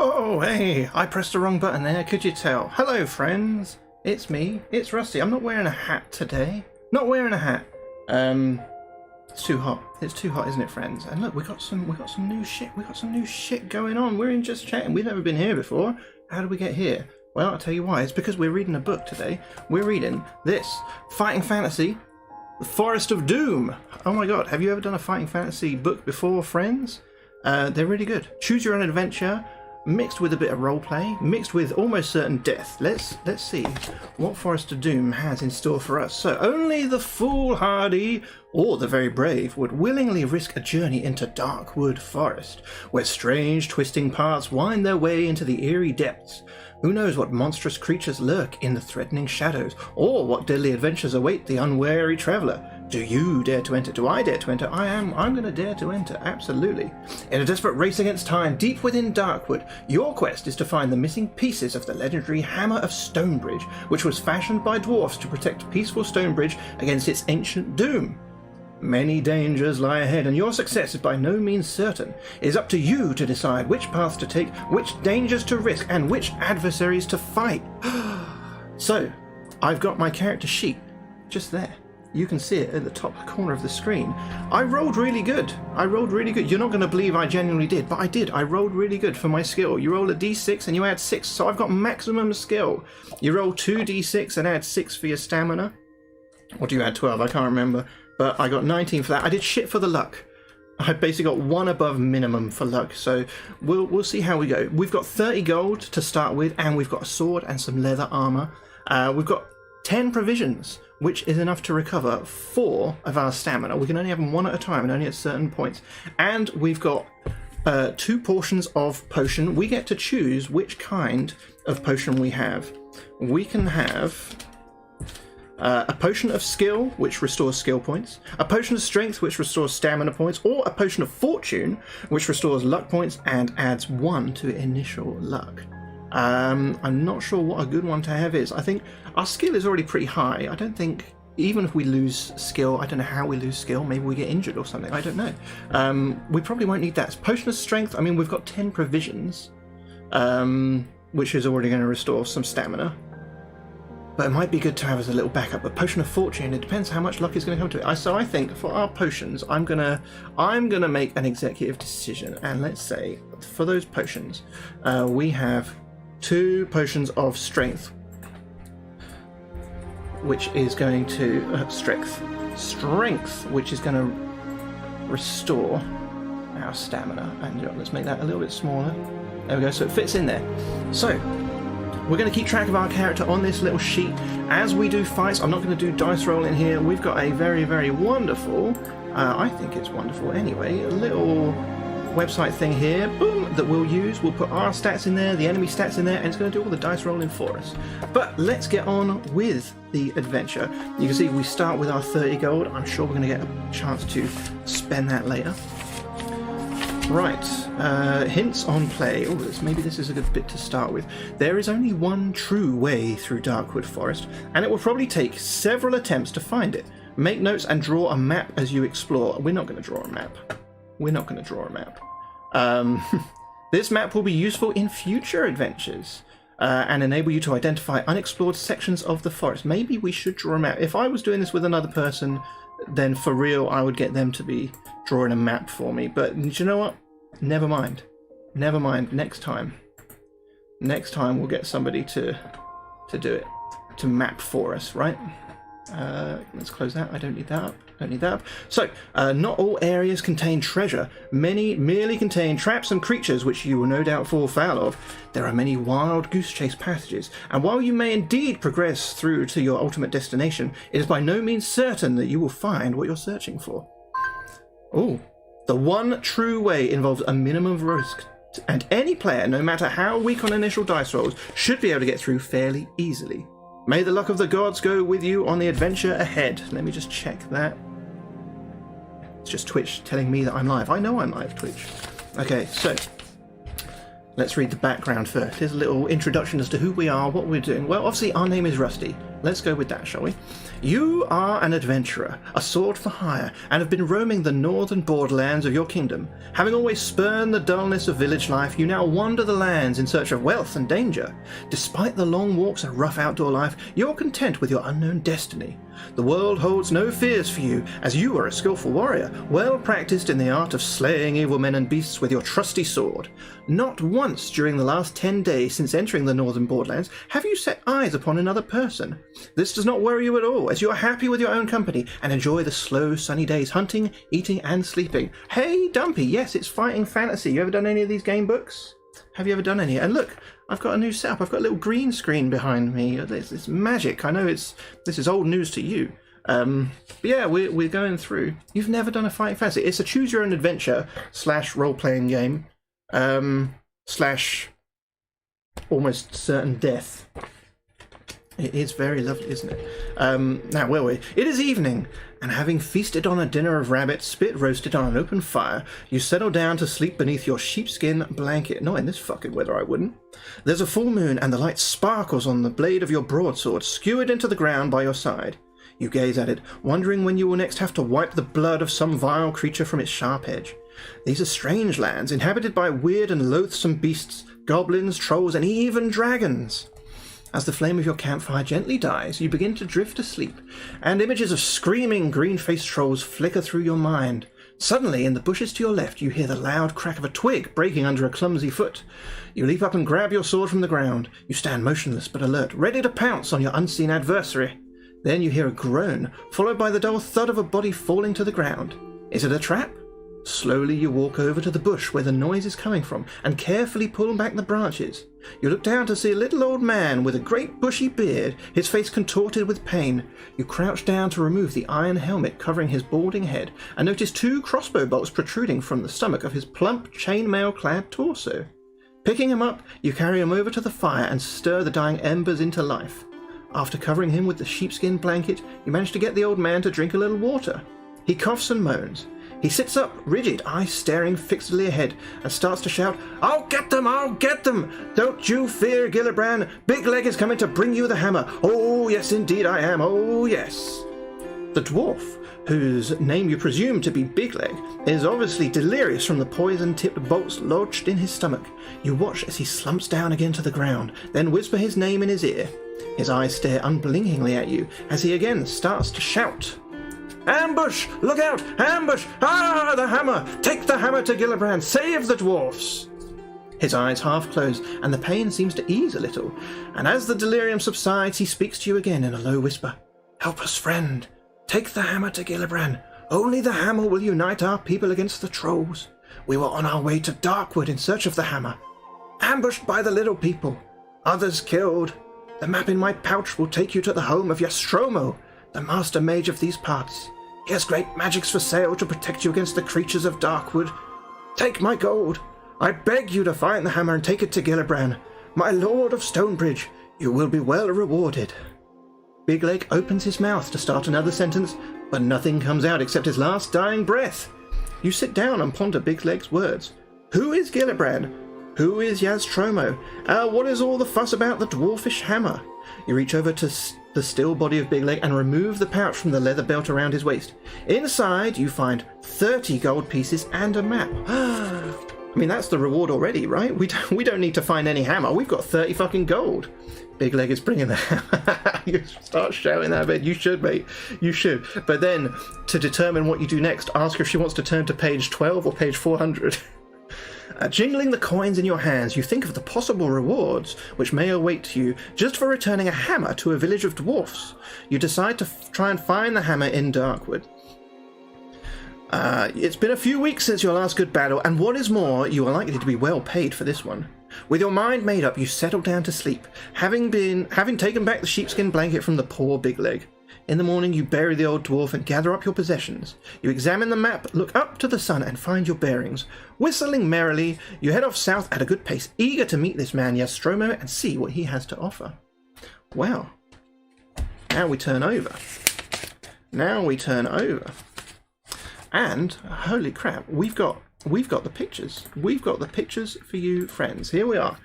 Oh, hey, I pressed the wrong button there, could you tell? Hello, friends. It's me, it's Rusty. I'm not wearing a hat today. Not wearing a hat. It's too hot. It's too hot, isn't it, friends? And look, we got some new shit. We got some new shit going on. We're in Just Chatting. We've never been here before. How did we get here? Well, I'll tell you why. It's because we're reading a book today. We're reading this fighting fantasy, The Forest of Doom. Oh my god, have you ever done a fighting fantasy book before, friends? They're really good. Choose your own adventure, mixed with a bit of roleplay, mixed with almost certain death. Let's see what Forest of Doom has in store for us. So, only the foolhardy or the very brave would willingly risk a journey into Darkwood Forest, where strange twisting paths wind their way into the eerie depths. Who knows what monstrous creatures lurk in the threatening shadows, or what deadly adventures await the unwary traveller. Do you dare to enter? Do I dare to enter? I'm going to dare to enter, absolutely. In a desperate race against time, deep within Darkwood, your quest is to find the missing pieces of the legendary Hammer of Stonebridge, which was fashioned by dwarfs to protect peaceful Stonebridge against its ancient doom. Many dangers lie ahead, and your success is by no means certain. It is up to you to decide which path to take, which dangers to risk, and which adversaries to fight. So, I've got my character sheet just there. You can see it at the top corner of the screen. I rolled really good. You're not going to believe I genuinely did, but I did. I rolled really good for my skill. You roll a d6 and you add 6, so I've got maximum skill. You roll 2d6 and add 6 for your stamina. Or do you add 12? I can't remember. But I got 19 for that. I did shit for the luck. I basically got 1 above minimum for luck, so we'll see how we go. We've got 30 gold to start with, and we've got a sword and some leather armour. We've got 10 provisions, which is enough to recover 4 of our stamina. We can only have them 1 at a time and only at certain points. And we've got 2 portions of potion. We get to choose which kind of potion we have. We can have a potion of skill, which restores skill points, a potion of strength, which restores stamina points, or a potion of fortune, which restores luck points and adds 1 to initial luck. I'm not sure what a good one to have is. I think our skill is already pretty high. I don't think, even if we lose skill, I don't know how we lose skill, maybe we get injured or something, I don't know. We probably won't need that. Potion of strength, I mean, we've got 10 provisions, which is already going to restore some stamina. But it might be good to have as a little backup. A potion of fortune, it depends how much luck is going to come to it. So I think for our potions, I'm gonna make an executive decision, and let's say for those potions, we have 2 potions of strength, which is going to strength, which is going to restore our stamina. And let's make that a little bit smaller. There we go. So it fits in there. So we're going to keep track of our character on this little sheet as we do fights. I'm not going to do dice roll in here. We've got a very, very wonderful, I think it's wonderful anyway, a little website thing here, boom, that we'll use. We'll put our stats in there, the enemy stats in there, and it's going to do all the dice rolling for us. But let's get on with the adventure. You can see we start with our 30 gold. I'm sure we're going to get a chance to spend that later. Right, hints on play. Oh, maybe this is a good bit to start with. There is only one true way through Darkwood Forest, and it will probably take several attempts to find it. Make notes and draw a map as you explore. We're not going to draw a map. This map will be useful in future adventures and enable you to identify unexplored sections of the forest. Maybe we should draw a map. If I was doing this with another person, then for real I would get them to be drawing a map for me. But you know what? Never mind. Next time we'll get somebody to do it, to map for us, right? Let's close that. I don't need that up. So, not all areas contain treasure. Many merely contain traps and creatures which you will no doubt fall foul of. There are many wild goose chase passages, and while you may indeed progress through to your ultimate destination, it is by no means certain that you will find what you're searching for. Oh, the one true way involves a minimum of risk, and any player, no matter how weak on initial dice rolls, should be able to get through fairly easily. May the luck of the gods go with you on the adventure ahead. Let me just check that. It's just Twitch telling me that I'm live. I know I'm live, Twitch. Okay, so let's read the background first. Here's a little introduction as to who we are, what we're doing. Well, obviously our name is Rusty. Let's go with that, shall we? You are an adventurer, a sword for hire, and have been roaming the northern borderlands of your kingdom. Having always spurned the dullness of village life, you now wander the lands in search of wealth and danger. Despite the long walks and rough outdoor life, you're content with your unknown destiny. The world holds no fears for you, as you are a skillful warrior, well practiced in the art of slaying evil men and beasts with your trusty sword. Not once during the last 10 days since entering the northern borderlands have you set eyes upon another person. This does not worry you at all, as you are happy with your own company and enjoy the slow, sunny days hunting, eating, and sleeping. Hey, Dumpy, yes, it's fighting fantasy. You ever done any of these game books? Have you ever done any? And look, I've got a new setup. I've got a little green screen behind me. It's magic. I know this is old news to you. But yeah, we're going through. You've never done a fighting fantasy. It's a choose your own adventure / role-playing game / almost certain death. It is very lovely, isn't it? Now, where were we? It is evening, and having feasted on a dinner of rabbit spit roasted on an open fire, you settle down to sleep beneath your sheepskin blanket. Not in this fucking weather, I wouldn't. There's a full moon, and the light sparkles on the blade of your broadsword, skewered into the ground by your side. You gaze at it, wondering when you will next have to wipe the blood of some vile creature from its sharp edge. These are strange lands, inhabited by weird and loathsome beasts, goblins, trolls, and even dragons. As the flame of your campfire gently dies, you begin to drift asleep, and images of screaming green-faced trolls flicker through your mind. Suddenly, in the bushes to your left, you hear the loud crack of a twig breaking under a clumsy foot. You leap up and grab your sword from the ground. You stand motionless but alert, ready to pounce on your unseen adversary. Then you hear a groan, followed by the dull thud of a body falling to the ground. Is it a trap? Slowly you walk over to the bush where the noise is coming from and carefully pull back the branches. You look down to see a little old man with a great bushy beard, his face contorted with pain. You crouch down to remove the iron helmet covering his balding head and notice 2 crossbow bolts protruding from the stomach of his plump, chainmail-clad torso. Picking him up, you carry him over to the fire and stir the dying embers into life. After covering him with the sheepskin blanket, you manage to get the old man to drink a little water. He coughs and moans. He sits up, rigid, eyes staring fixedly ahead, and starts to shout, "I'll get them! I'll get them! Don't you fear, Gillibrand! Big Leg is coming to bring you the hammer! Oh, yes, indeed I am! Oh, yes!" The dwarf, whose name you presume to be Big Leg, is obviously delirious from the poison-tipped bolts lodged in his stomach. You watch as he slumps down again to the ground, then whisper his name in his ear. His eyes stare unblinkingly at you as he again starts to shout. "Ambush! Look out! Ambush! Ah, the hammer! Take the hammer to Gillibrand! Save the dwarfs!" His eyes half close, and the pain seems to ease a little, and as the delirium subsides, he speaks to you again in a low whisper. "Help us, friend! Take the hammer to Gillibrand! Only the hammer will unite our people against the trolls. We were on our way to Darkwood in search of the hammer. Ambushed by the little people. Others killed. The map in my pouch will take you to the home of Yastromo, the master mage of these parts. He has great magics for sale to protect you against the creatures of Darkwood. Take my gold. I beg you to find the hammer and take it to Gillibrand. My lord of Stonebridge, you will be well rewarded." Big Leg opens his mouth to start another sentence, but nothing comes out except his last dying breath. You sit down and ponder Big Leg's words. Who is Gillibrand? Who is Yastromo? What is all the fuss about the dwarfish hammer? You reach over to the still body of Big Leg and remove the pouch from the leather belt around his waist. Inside, you find 30 gold pieces and a map. I mean, that's the reward already, right? We don't need to find any hammer. We've got 30 fucking gold. Big Leg is bringing the hammer. You start shouting that bit. You should, mate. You should. But then, to determine what you do next, ask her if she wants to turn to page 12 or page 400. Jingling the coins in your hands, you think of the possible rewards which may await you just for returning a hammer to a village of dwarfs. You decide to try and find the hammer in Darkwood. It's been a few weeks since your last good battle, and what is more, you are likely to be well paid for this one. With your mind made up, you settle down to sleep, having taken back the sheepskin blanket from the poor Big Leg. In the morning, you bury the old dwarf and gather up your possessions. You examine the map, look up to the sun, and find your bearings. Whistling merrily, you head off south at a good pace, eager to meet this man Yastromo and see what he has to offer. Well, now we turn over. And holy crap, we've got the pictures. We've got the pictures for you, friends. Here we are.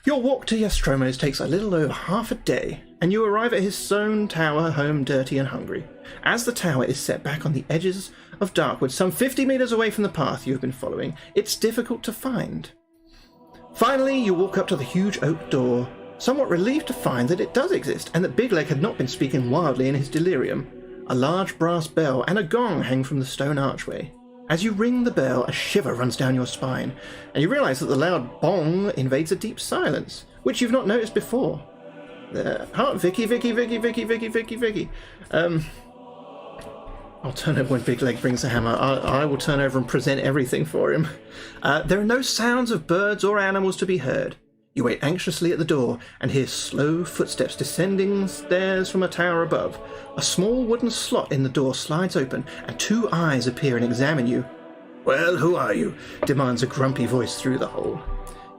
Your walk to Nostromo's takes a little over half a day, and you arrive at his stone tower, home dirty and hungry. As the tower is set back on the edges of Darkwood, some 50 meters away from the path you have been following, it's difficult to find. Finally, you walk up to the huge oak door, somewhat relieved to find that it does exist, and that Big Leg had not been speaking wildly in his delirium. A large brass bell and a gong hang from the stone archway. As you ring the bell, a shiver runs down your spine, and you realise that the loud bong invades a deep silence, which you've not noticed before. Vicky. I'll turn over when Big Leg brings the hammer. I will turn over and present everything for him. There are no sounds of birds or animals to be heard. You wait anxiously at the door and hear slow footsteps descending stairs from a tower above. A small wooden slot in the door slides open, and 2 eyes appear and examine you. "Well, who are you?" demands a grumpy voice through the hole.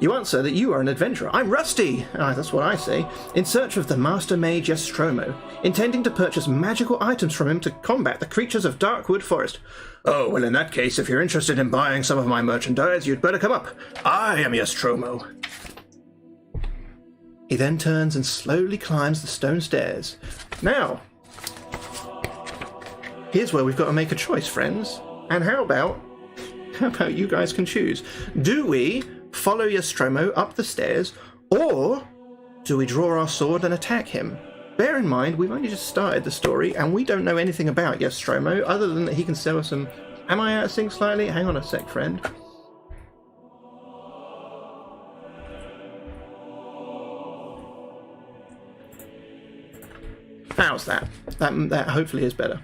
You answer that you are an adventurer. "I'm Rusty," that's what I say, "in search of the Master Mage Nostromo, intending to purchase magical items from him to combat the creatures of Darkwood Forest." "Oh, well, in that case, if you're interested in buying some of my merchandise, you'd better come up. I am Nostromo." He then turns and slowly climbs the stone stairs. Now, here's where we've got to make a choice, friends. And how about you guys can choose? Do we follow Nostromo up the stairs, or do we draw our sword and attack him? Bear in mind, we've only just started the story, and we don't know anything about Nostromo, other than that he can sell us some... Am I out of sync slightly? Hang on a sec, friend. How's that? That hopefully is better.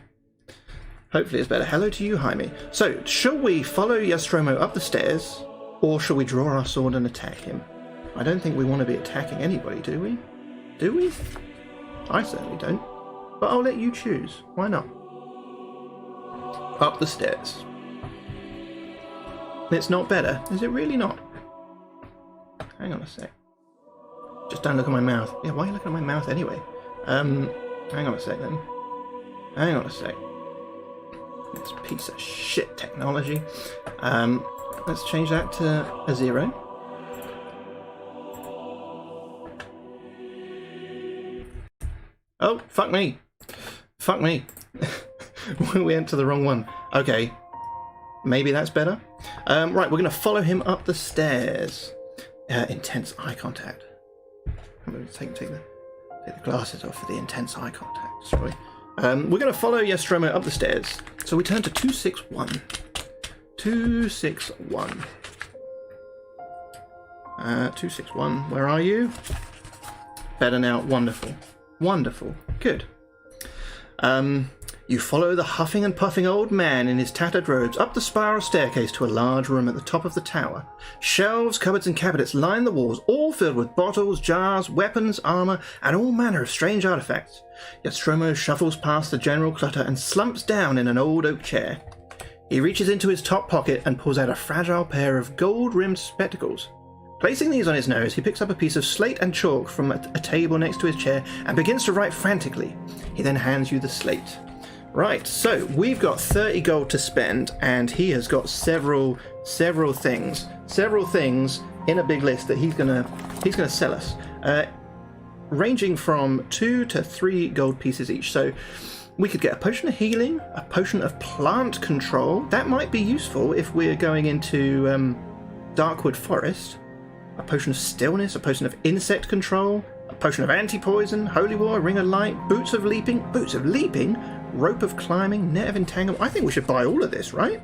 Hopefully it's better. Hello to you, Jaime. So, shall we follow Nostromo up the stairs, or shall we draw our sword and attack him? I don't think we want to be attacking anybody, do we? Do we? I certainly don't. But I'll let you choose. Why not? Up the stairs. It's not better. Is it really not? Hang on a sec. Just don't look at my mouth. Yeah, why are you looking at my mouth anyway? Hang on a sec then. Hang on a sec. This piece of shit technology. Let's change that to a 0. Oh, fuck me. Fuck me. We went to the wrong one. Okay. Maybe that's better. Right, we're going to follow him up the stairs. Intense eye contact. I'm going to take the glasses off for the intense eye contact. Sorry. We're going to follow Nostromo up the stairs. So we turn to 261. 261. 261. Where are you? Better now. Wonderful. Wonderful. Good. You follow the huffing and puffing old man in his tattered robes up the spiral staircase to a large room at the top of the tower. Shelves, cupboards and cabinets line the walls, all filled with bottles, jars, weapons, armour, and all manner of strange artifacts. Nostromo shuffles past the general clutter and slumps down in an old oak chair. He reaches into his top pocket and pulls out a fragile pair of gold-rimmed spectacles. Placing these on his nose, he picks up a piece of slate and chalk from a table next to his chair and begins to write frantically. He then hands you the slate. Right, so we've got 30 gold to spend, and he has got several things in a big list that he's gonna sell us, ranging from 2 to 3 gold pieces each. So we could get a potion of healing, a potion of plant control. That might be useful if we're going into Darkwood Forest. A potion of stillness, a potion of insect control, a potion of anti-poison, holy war, ring of light, boots of leaping, rope of climbing, net of entanglement. I think we should buy all of this, right?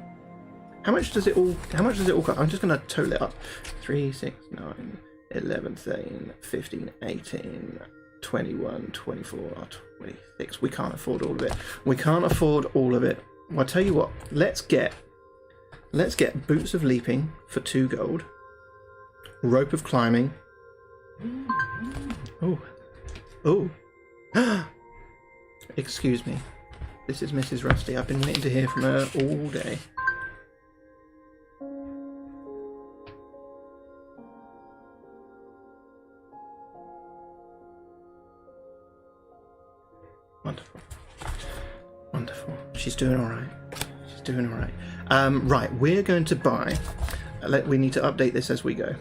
How much does it all cost? I'm just going to total it up. 3, 6, 9, 11, 13, 15, 18, 21, 24, 26. We can't afford all of it. We can't afford all of it. Well, I'll tell you what. Let's get boots of leaping for 2 gold. Rope of climbing. Oh. Excuse me. This is Mrs. Rusty. I've been waiting to hear from her all day. Wonderful. Wonderful. She's doing all right. She's doing all right. Right, we're going to buy... we need to update this as we go.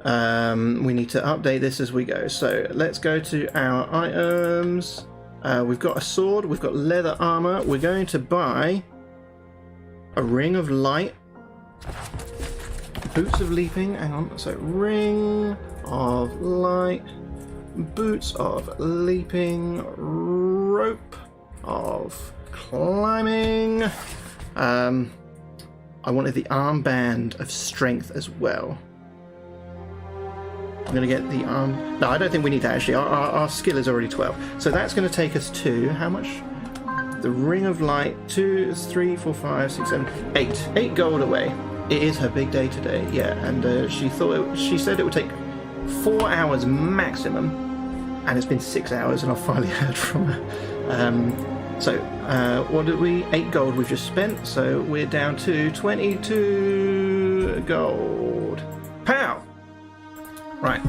We need to update this as we go. So let's go to our items. We've got a sword, we've got leather armor. We're going to buy a ring of light, boots of leaping. Hang on. So ring of light, boots of leaping, rope of climbing. I wanted the armband of strength as well. I'm going to get the arm... No, I don't think we need that, actually. Our skill is already 12. So that's going to take us to... How much? The Ring of Light. 2, 3, 4, 5, 6, 7, 8. 8 gold away. It is her big day today. Yeah, and she said it would take 4 hours maximum. And it's been 6 hours, and I've finally heard from her. So, what did we... 8 gold we've just spent. So we're down to 22 gold. Pow! Right,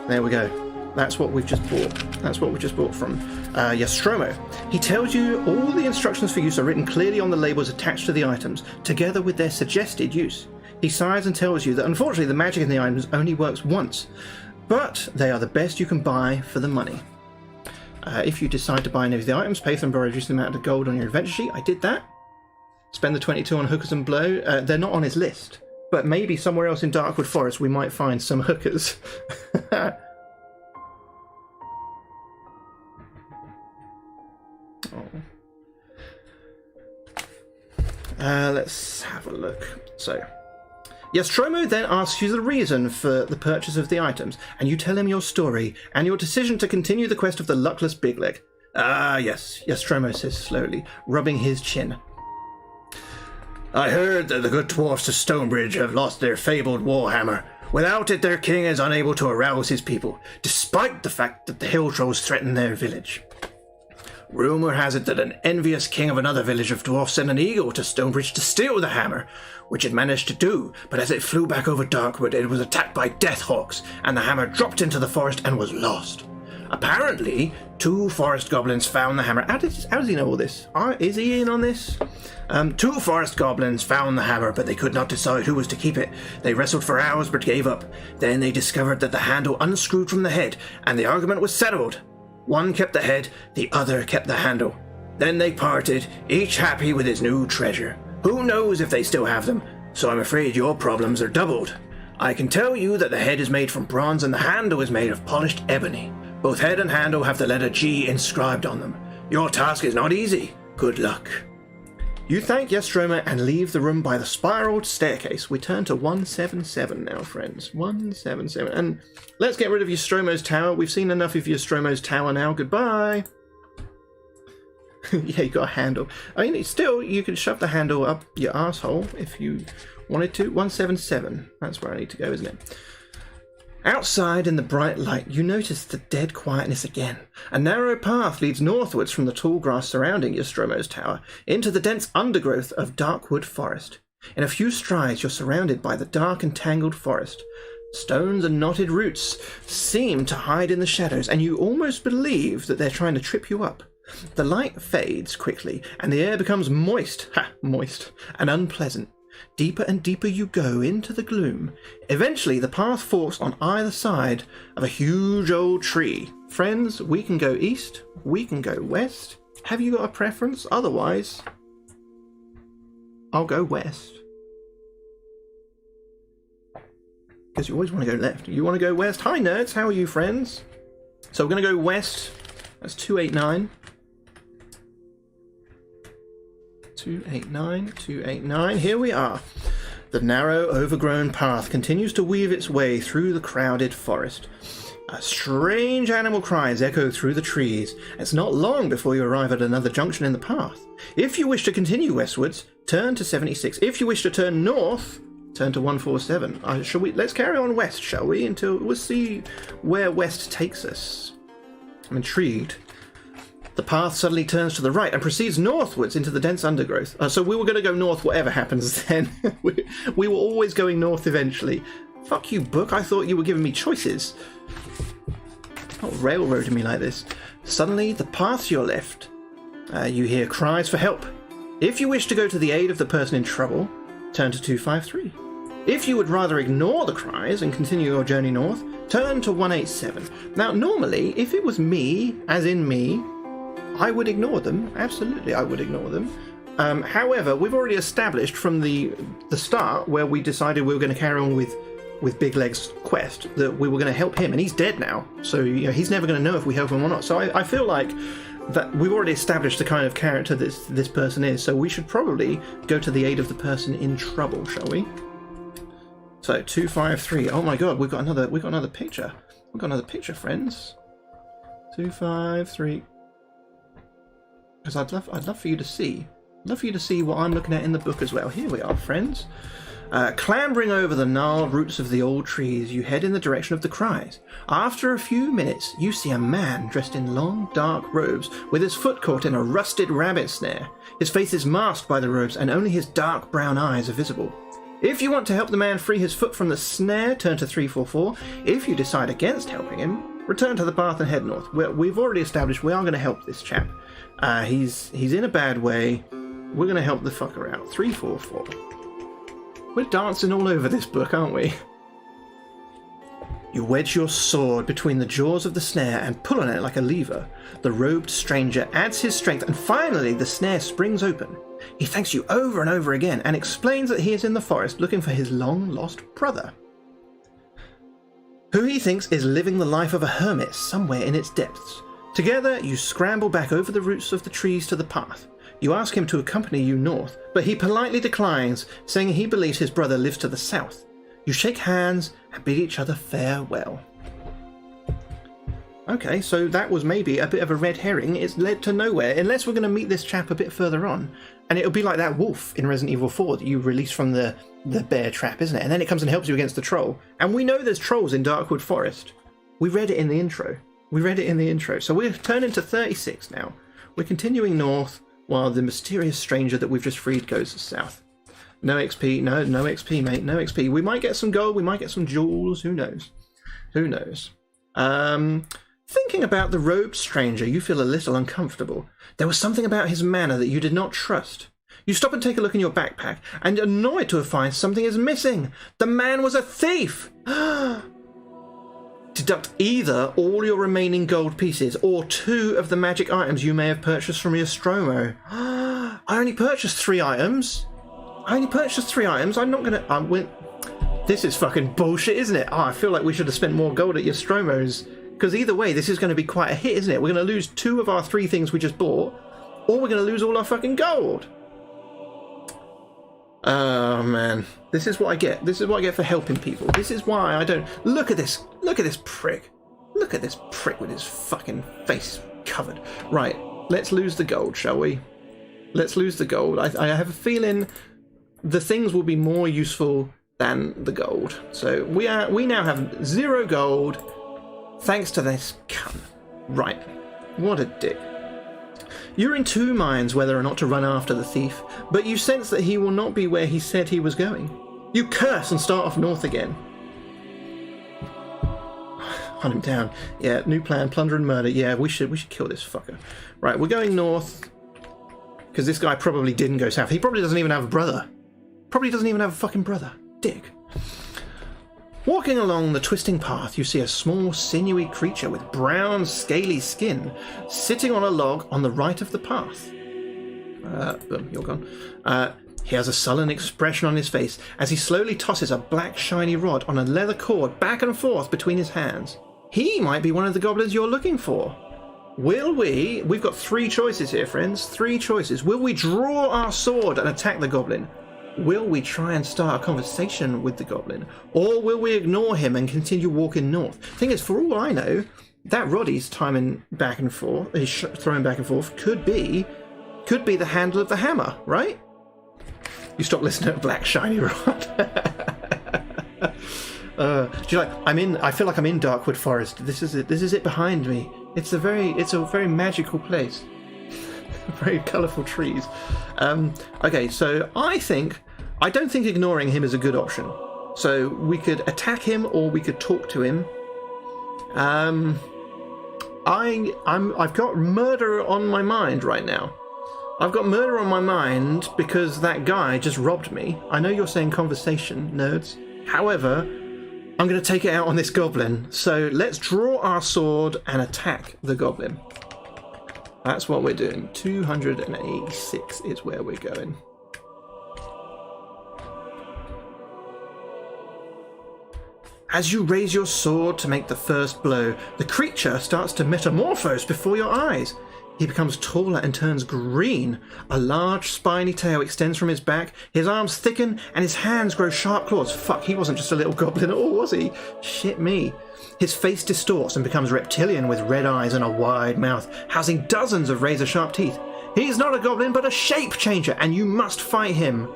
there we go. That's what we've just bought. That's what we've just bought from Nostromo. He tells you all the instructions for use are written clearly on the labels attached to the items, together with their suggested use. He sighs and tells you that unfortunately the magic in the items only works once, but they are the best you can buy for the money. If you decide to buy any of the items, pay them by reducing the amount of gold on your adventure sheet. I did that. Spend the 22 on hookers and blow. They're not on his list. But maybe somewhere else in Darkwood Forest we might find some hookers. Let's have a look. So, Nostromo then asks you the reason for the purchase of the items, and you tell him your story and your decision to continue the quest of the luckless Bigleg. Ah, yes, Nostromo says slowly, rubbing his chin. I heard that the good dwarfs of Stonebridge have lost their fabled warhammer. Without it, their king is unable to arouse his people, despite the fact that the hill trolls threaten their village. Rumour has it that an envious king of another village of dwarfs sent an eagle to Stonebridge to steal the hammer, which it managed to do, but as it flew back over Darkwood, it was attacked by deathhawks, and the hammer dropped into the forest and was lost. Apparently, 2 forest goblins found the hammer. How does he know all this? Is he in on this? 2 forest goblins found the hammer, but they could not decide who was to keep it. They wrestled for hours, but gave up. Then they discovered that the handle unscrewed from the head, and the argument was settled. One kept the head, the other kept the handle. Then they parted, each happy with his new treasure. Who knows if they still have them? So I'm afraid your problems are doubled. I can tell you that the head is made from bronze and the handle is made of polished ebony. Both head and handle have the letter G inscribed on them. Your task is not easy. Good luck. You thank Nostromo and leave the room by the spiraled staircase. We turn to 177 now, friends. 177. And let's get rid of Nostromo's tower. We've seen enough of Nostromo's tower now. Goodbye. Yeah, you got a handle. I mean, still, you can shove the handle up your asshole if you wanted to. 177. That's where I need to go, isn't it? Outside in the bright light, you notice the dead quietness again. A narrow path leads northwards from the tall grass surrounding Nostromo's tower into the dense undergrowth of Darkwood Forest. In a few strides, you're surrounded by the dark and tangled forest. Stones and knotted roots seem to hide in the shadows, and you almost believe that they're trying to trip you up. The light fades quickly, and the air becomes moist, and unpleasant. Deeper and deeper you go into the gloom. Eventually, the path forks on either side of a huge old tree. Friends, we can go east, we can go west. Have you got a preference? Otherwise, I'll go west. Because you always want to go left. You want to go west? Hi, nerds. How are you, friends? So we're going to go west. That's 289. 289, 289. Here we are. The narrow, overgrown path continues to weave its way through the crowded forest. Strange animal cries echo through the trees. It's not long before you arrive at another junction in the path. If you wish to continue westwards, turn to 76. If you wish to turn north, turn to 147. Let's carry on west, shall we? We'll see where west takes us. I'm intrigued. The path suddenly turns to the right and proceeds northwards into the dense undergrowth. So we were going to go north whatever happens then. we were always going north eventually. Fuck you, book. I thought you were giving me choices. Not railroading me like this. Suddenly, the path to your left. You hear cries for help. If you wish to go to the aid of the person in trouble, turn to 253. If you would rather ignore the cries and continue your journey north, turn to 187. Now, normally, if it was me, as in me, I would ignore them. Absolutely, I would ignore them. However, we've already established from the start, where we decided we were going to carry on with Big Leg's quest, that we were going to help him, and he's dead now. So he's never going to know if we help him or not. So I feel like that we've already established the kind of character this person is. So we should probably go to the aid of the person in trouble, shall we? So 253. Oh my God, we've got another picture. We've got another picture, friends. 253. Because I'd love for you to see. I'd love for you to see what I'm looking at in the book as well. Here we are, friends. Clambering over the gnarled roots of the old trees, you head in the direction of the cries. After a few minutes, you see a man dressed in long, dark robes, with his foot caught in a rusted rabbit snare. His face is masked by the robes, and only his dark brown eyes are visible. If you want to help the man free his foot from the snare, turn to 344. If you decide against helping him, return to the path and head north. We've already established we are going to help this chap. He's in a bad way. We're going to help the fucker out. 344. We're dancing all over this book, aren't we? You wedge your sword between the jaws of the snare and pull on it like a lever. The robed stranger adds his strength, and finally the snare springs open. He thanks you over and over again and explains that he is in the forest looking for his long-lost brother, who he thinks is living the life of a hermit somewhere in its depths. Together, you scramble back over the roots of the trees to the path. You ask him to accompany you north, but he politely declines, saying he believes his brother lives to the south. You shake hands and bid each other farewell. Okay, so that was maybe a bit of a red herring. It's led to nowhere, unless we're going to meet this chap a bit further on. And it'll be like that wolf in Resident Evil 4 that you release from the bear trap, isn't it? And then it comes and helps you against the troll. And we know there's trolls in Darkwood Forest. We read it in the intro. So we're turning to 36 now. We're continuing north, while the mysterious stranger that we've just freed goes south. No XP, no XP, mate, no XP. We might get some gold, we might get some jewels, who knows? Thinking about the robed stranger, you feel a little uncomfortable. There was something about his manner that you did not trust. You stop and take a look in your backpack, and annoyed to find something is missing. The man was a thief! Deduct either all your remaining gold pieces or 2 of the magic items you may have purchased from your Stromo. I only purchased 3 items. I'm not gonna... This is fucking bullshit, isn't it? I feel like we should have spent more gold at your Stromos. Because either way, this is going to be quite a hit, isn't it? We're going to lose 2 of our 3 things we just bought, or we're going to lose all our fucking gold. Oh, man. This is what I get. This is what I get for helping people. This is why I don't... Look at this prick. Look at this prick with his fucking face covered. Right, let's lose the gold, shall we? Let's lose the gold. I have a feeling the things will be more useful than the gold. So we now have 0 gold, thanks to this cunt. Right, what a dick. You're in 2 minds whether or not to run after the thief, but you sense that he will not be where he said he was going. You curse and start off north again. Hunt him down. Yeah, new plan, plunder and murder. Yeah, we should kill this fucker. Right, we're going north, because this guy probably didn't go south. He probably doesn't even have a brother. Probably doesn't even have a fucking brother. Dick. Walking along the twisting path, you see a small, sinewy creature with brown, scaly skin sitting on a log on the right of the path. Boom, you're gone. He has a sullen expression on his face as he slowly tosses a black, shiny rod on a leather cord back and forth between his hands. He might be one of the goblins you're looking for. We've got 3 choices here, friends. 3 choices. Will we draw our sword and attack the goblin? Will we try and start a conversation with the goblin? Or will we ignore him and continue walking north? Thing is, for all I know, that rod he's timing back and forth, he's throwing back and forth, could be the handle of the hammer, right? You stop listening to Black Shiny Rod. Do you like? I feel like I'm in Darkwood Forest. This is it. This is it behind me. It's a very magical place. Very colourful trees. Okay, so I don't think ignoring him is a good option. So we could attack him or we could talk to him. I've got murder on my mind right now. I've got murder on my mind because that guy just robbed me. I know you're saying conversation, nerds. However, I'm going to take it out on this goblin. So let's draw our sword and attack the goblin. That's what we're doing. 286 is where we're going. As you raise your sword to make the first blow, the creature starts to metamorphose before your eyes. He becomes taller and turns green. A large spiny tail extends from his back, his arms thicken, and his hands grow sharp claws. Fuck, he wasn't just a little goblin at all, was he? Shit me. His face distorts and becomes reptilian with red eyes and a wide mouth, housing dozens of razor-sharp teeth. He's not a goblin, but a shape changer, and you must fight him.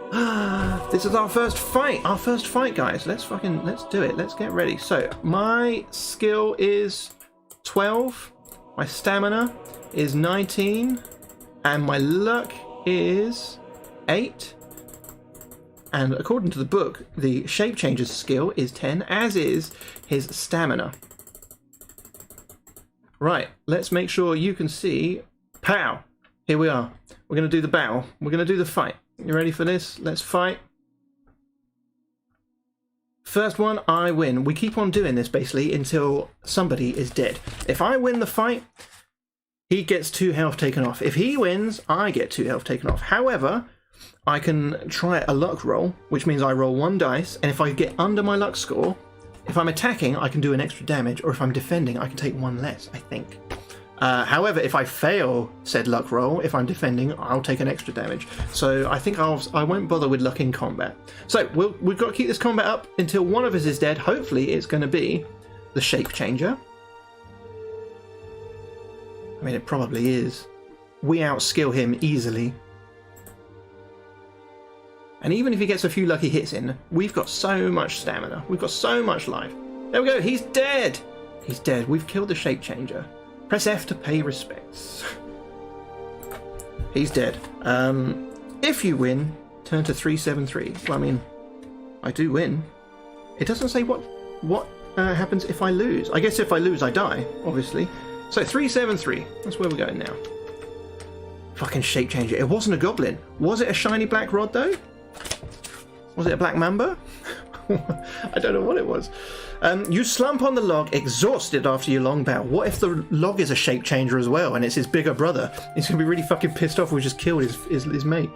This is our first fight. Our first fight, guys. Let's do it. Let's get ready. So, my skill is 12. My stamina is 19, and my luck is 8. And according to the book, the shape changer's skill is 10, as is his stamina. Right, let's make sure you can see. Pow! Here we are. We're going to do the battle. We're going to do the fight. You ready for this? Let's fight. First one, I win. We keep on doing this basically until somebody is dead. If I win the fight, he gets 2 health taken off. If he wins, I get 2 health taken off. However, I can try a luck roll, which means I roll 1 dice, and if I get under my luck score, if I'm attacking, I can do an extra damage, or if I'm defending, I can take 1 less, I think. However, if I fail said luck roll, if I'm defending, I'll take an extra damage. So I think I won't bother with luck in combat. So we've got to keep this combat up until one of us is dead. Hopefully it's going to be the shape changer. I mean, it probably is. We outskill him easily. And even if he gets a few lucky hits in, we've got so much stamina. We've got so much life. There we go. He's dead. He's dead. We've killed the shape changer. Press F to pay respects. He's dead. If you win, turn to 373. Well, I mean, I do win. It doesn't say what happens if I lose. I guess if I lose, I die, obviously. So 373. That's where we're going now. Fucking shape changer. It wasn't a goblin. Was it a shiny black rod, though? Was it a black mamba? I don't know what it was. You slump on the log, exhausted after your long bout. What if the log is a shape changer as well, and it's his bigger brother? He's going to be really fucking pissed off we just killed his mate.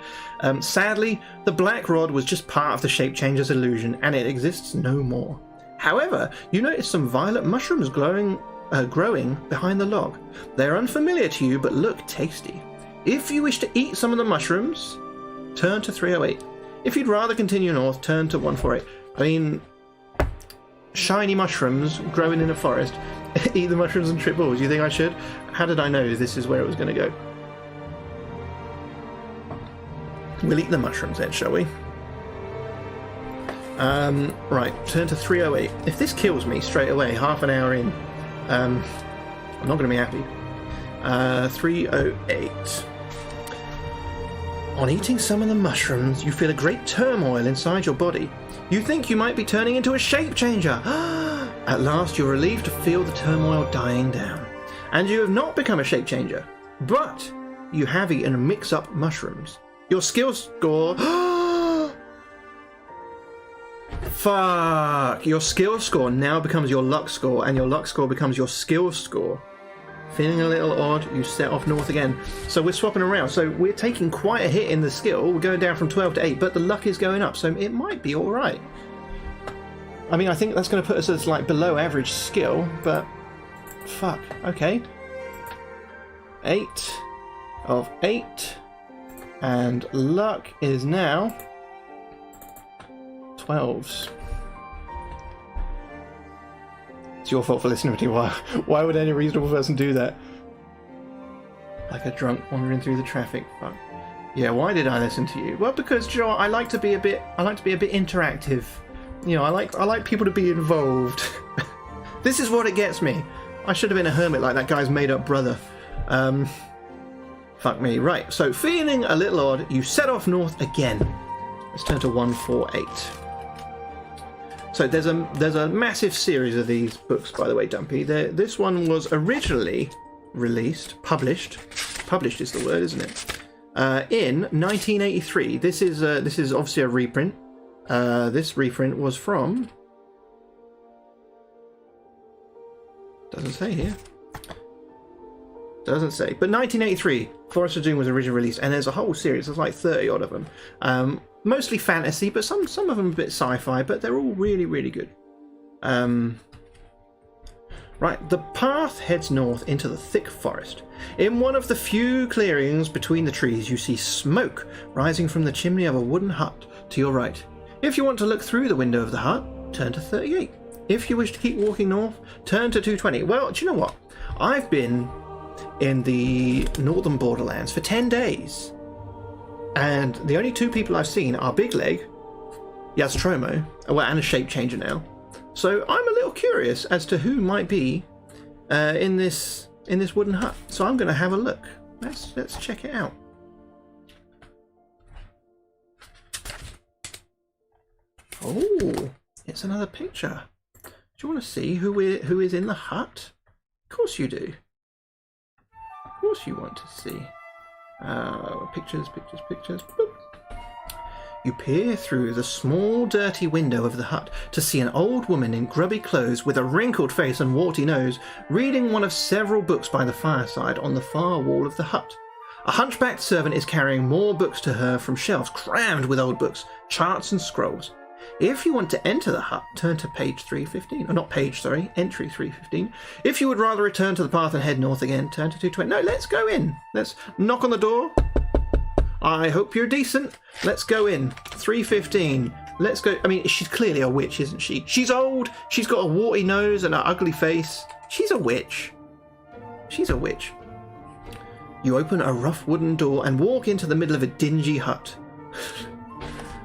Sadly, the black rod was just part of the shape changer's illusion, and it exists no more. However, you notice some violet mushrooms growing behind the log. They're unfamiliar to you, but look tasty. If you wish to eat some of the mushrooms, turn to 308. If you'd rather continue north, turn to 148. I mean, shiny mushrooms growing in a forest. Eat the mushrooms and trip balls. You think I should? How did I know this is where it was going to go? We'll eat the mushrooms then, shall we? Right, turn to 308. If this kills me straight away, half an hour in, I'm not going to be happy. 308. On eating some of the mushrooms, you feel a great turmoil inside your body. You think you might be turning into a shape changer. At last, you're relieved to feel the turmoil dying down. And you have not become a shape changer, but you have eaten mix-up mushrooms. Your skill score... Fuck! Your skill score now becomes your luck score, and your luck score becomes your skill score. Feeling a little odd, you set off north again. So we're swapping around. So we're taking quite a hit in the skill. We're going down from 12 to 8, but the luck is going up, so it might be alright. I mean, I think that's going to put us as like below average skill, but fuck. Okay. 8 of 8. And luck is now 12s. It's your fault for listening to me. Why would any reasonable person do that? Like a drunk wandering through the traffic. Fuck. Yeah, why did I listen to you? Well, because Joe, I like to be a bit interactive. You know, I like people to be involved. This is what it gets me. I should have been a hermit like that guy's made-up brother. Fuck me. Right. So, feeling a little odd, you set off north again. Let's turn to 148. So there's a massive series of these books, by the way, Dumpy. This one was originally published is the word, isn't it? in 1983. This is obviously a reprint. This reprint was from... Doesn't say here. Doesn't say. But 1983, Forest of Doom was originally released, and there's a whole series. There's like 30 odd of them. Mostly fantasy, but some of them a bit sci-fi, but they're all really, really good. Right, the path heads north into the thick forest. In one of the few clearings between the trees, you see smoke rising from the chimney of a wooden hut to your right. If you want to look through the window of the hut, turn to 38. If you wish to keep walking north, turn to 220. Well, do you know what? I've been in the northern borderlands for 10 days. And the only two people I've seen are Big Leg, Yaztromo, and a shape changer now. So I'm a little curious as to who might be in this wooden hut. So I'm going to have a look. Let's check it out. Oh, it's another picture. Do you want to see who is in the hut? Of course you do. Of course you want to see. Pictures. Boop. You peer through the small, dirty window of the hut to see an old woman in grubby clothes with a wrinkled face and warty nose, reading one of several books by the fireside on the far wall of the hut. A hunchbacked servant is carrying more books to her from shelves crammed with old books, charts and scrolls. If you want to enter the hut, turn to page 315. Or not page, sorry, entry 315. If you would rather return to the path and head north again, turn to 220. No, let's go in. Let's knock on the door. I hope you're decent. Let's go in. 315. Let's go. I mean, she's clearly a witch, isn't she? She's old. She's got a warty nose and an ugly face. She's a witch. She's a witch. You open a rough wooden door and walk into the middle of a dingy hut.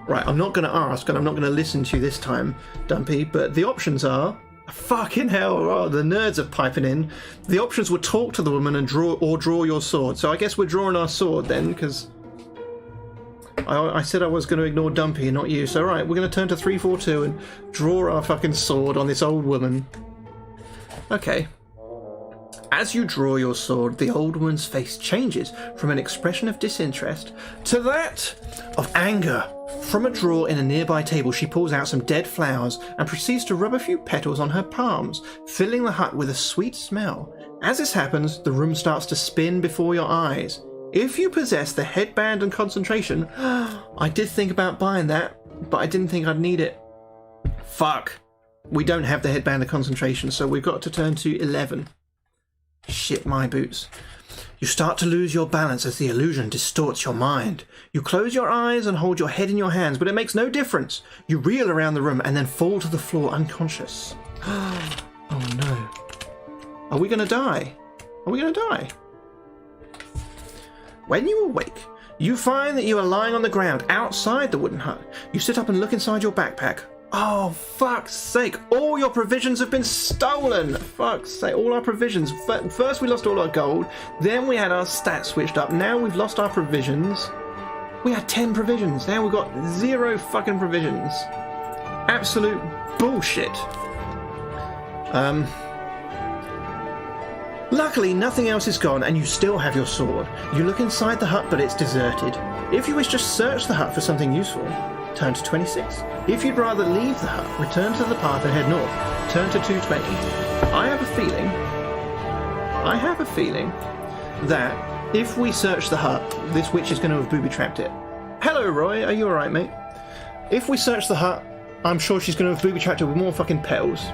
Right, I'm not going to ask and I'm not going to listen to you this time, Dumpy, but the options are... Fucking hell, oh, the nerds are piping in. The options were talk to the woman and draw your sword. So I guess we're drawing our sword then, because... I said I was going to ignore Dumpy and not you. So right, we're going to turn to 342 and draw our fucking sword on this old woman. Okay. As you draw your sword, the old woman's face changes from an expression of disinterest to that of anger. From a drawer in a nearby table, she pulls out some dead flowers and proceeds to rub a few petals on her palms, filling the hut with a sweet smell. As this happens, the room starts to spin before your eyes. If you possess the headband and concentration, I did think about buying that, but I didn't think I'd need it. Fuck. We don't have the headband and concentration, so we've got to turn to 11. Shit my boots. You start to lose your balance as the illusion distorts your mind. You close your eyes and hold your head in your hands, but it makes no difference. You reel around the room and then fall to the floor unconscious. Oh no. Are we going to die? Are we going to die? When you awake, you find that you are lying on the ground outside the wooden hut. You sit up and look inside your backpack. Oh, fuck's sake. All your provisions have been stolen. Fuck's sake. All our provisions. First we lost all our gold. Then we had our stats switched up. Now we've lost our provisions. We had 10 provisions. Now we've got 0 fucking provisions. Absolute bullshit. Luckily, nothing else is gone and you still have your sword. You look inside the hut, but it's deserted. If you wish to search the hut for something useful, turn to 26. If you'd rather leave the hut, return to the path and head north. Turn to 220. I have a feeling that if we search the hut, this witch is going to have booby-trapped it. Hello, Roy. Are you alright, mate? If we search the hut, I'm sure she's going to have booby-trapped it with more fucking petals.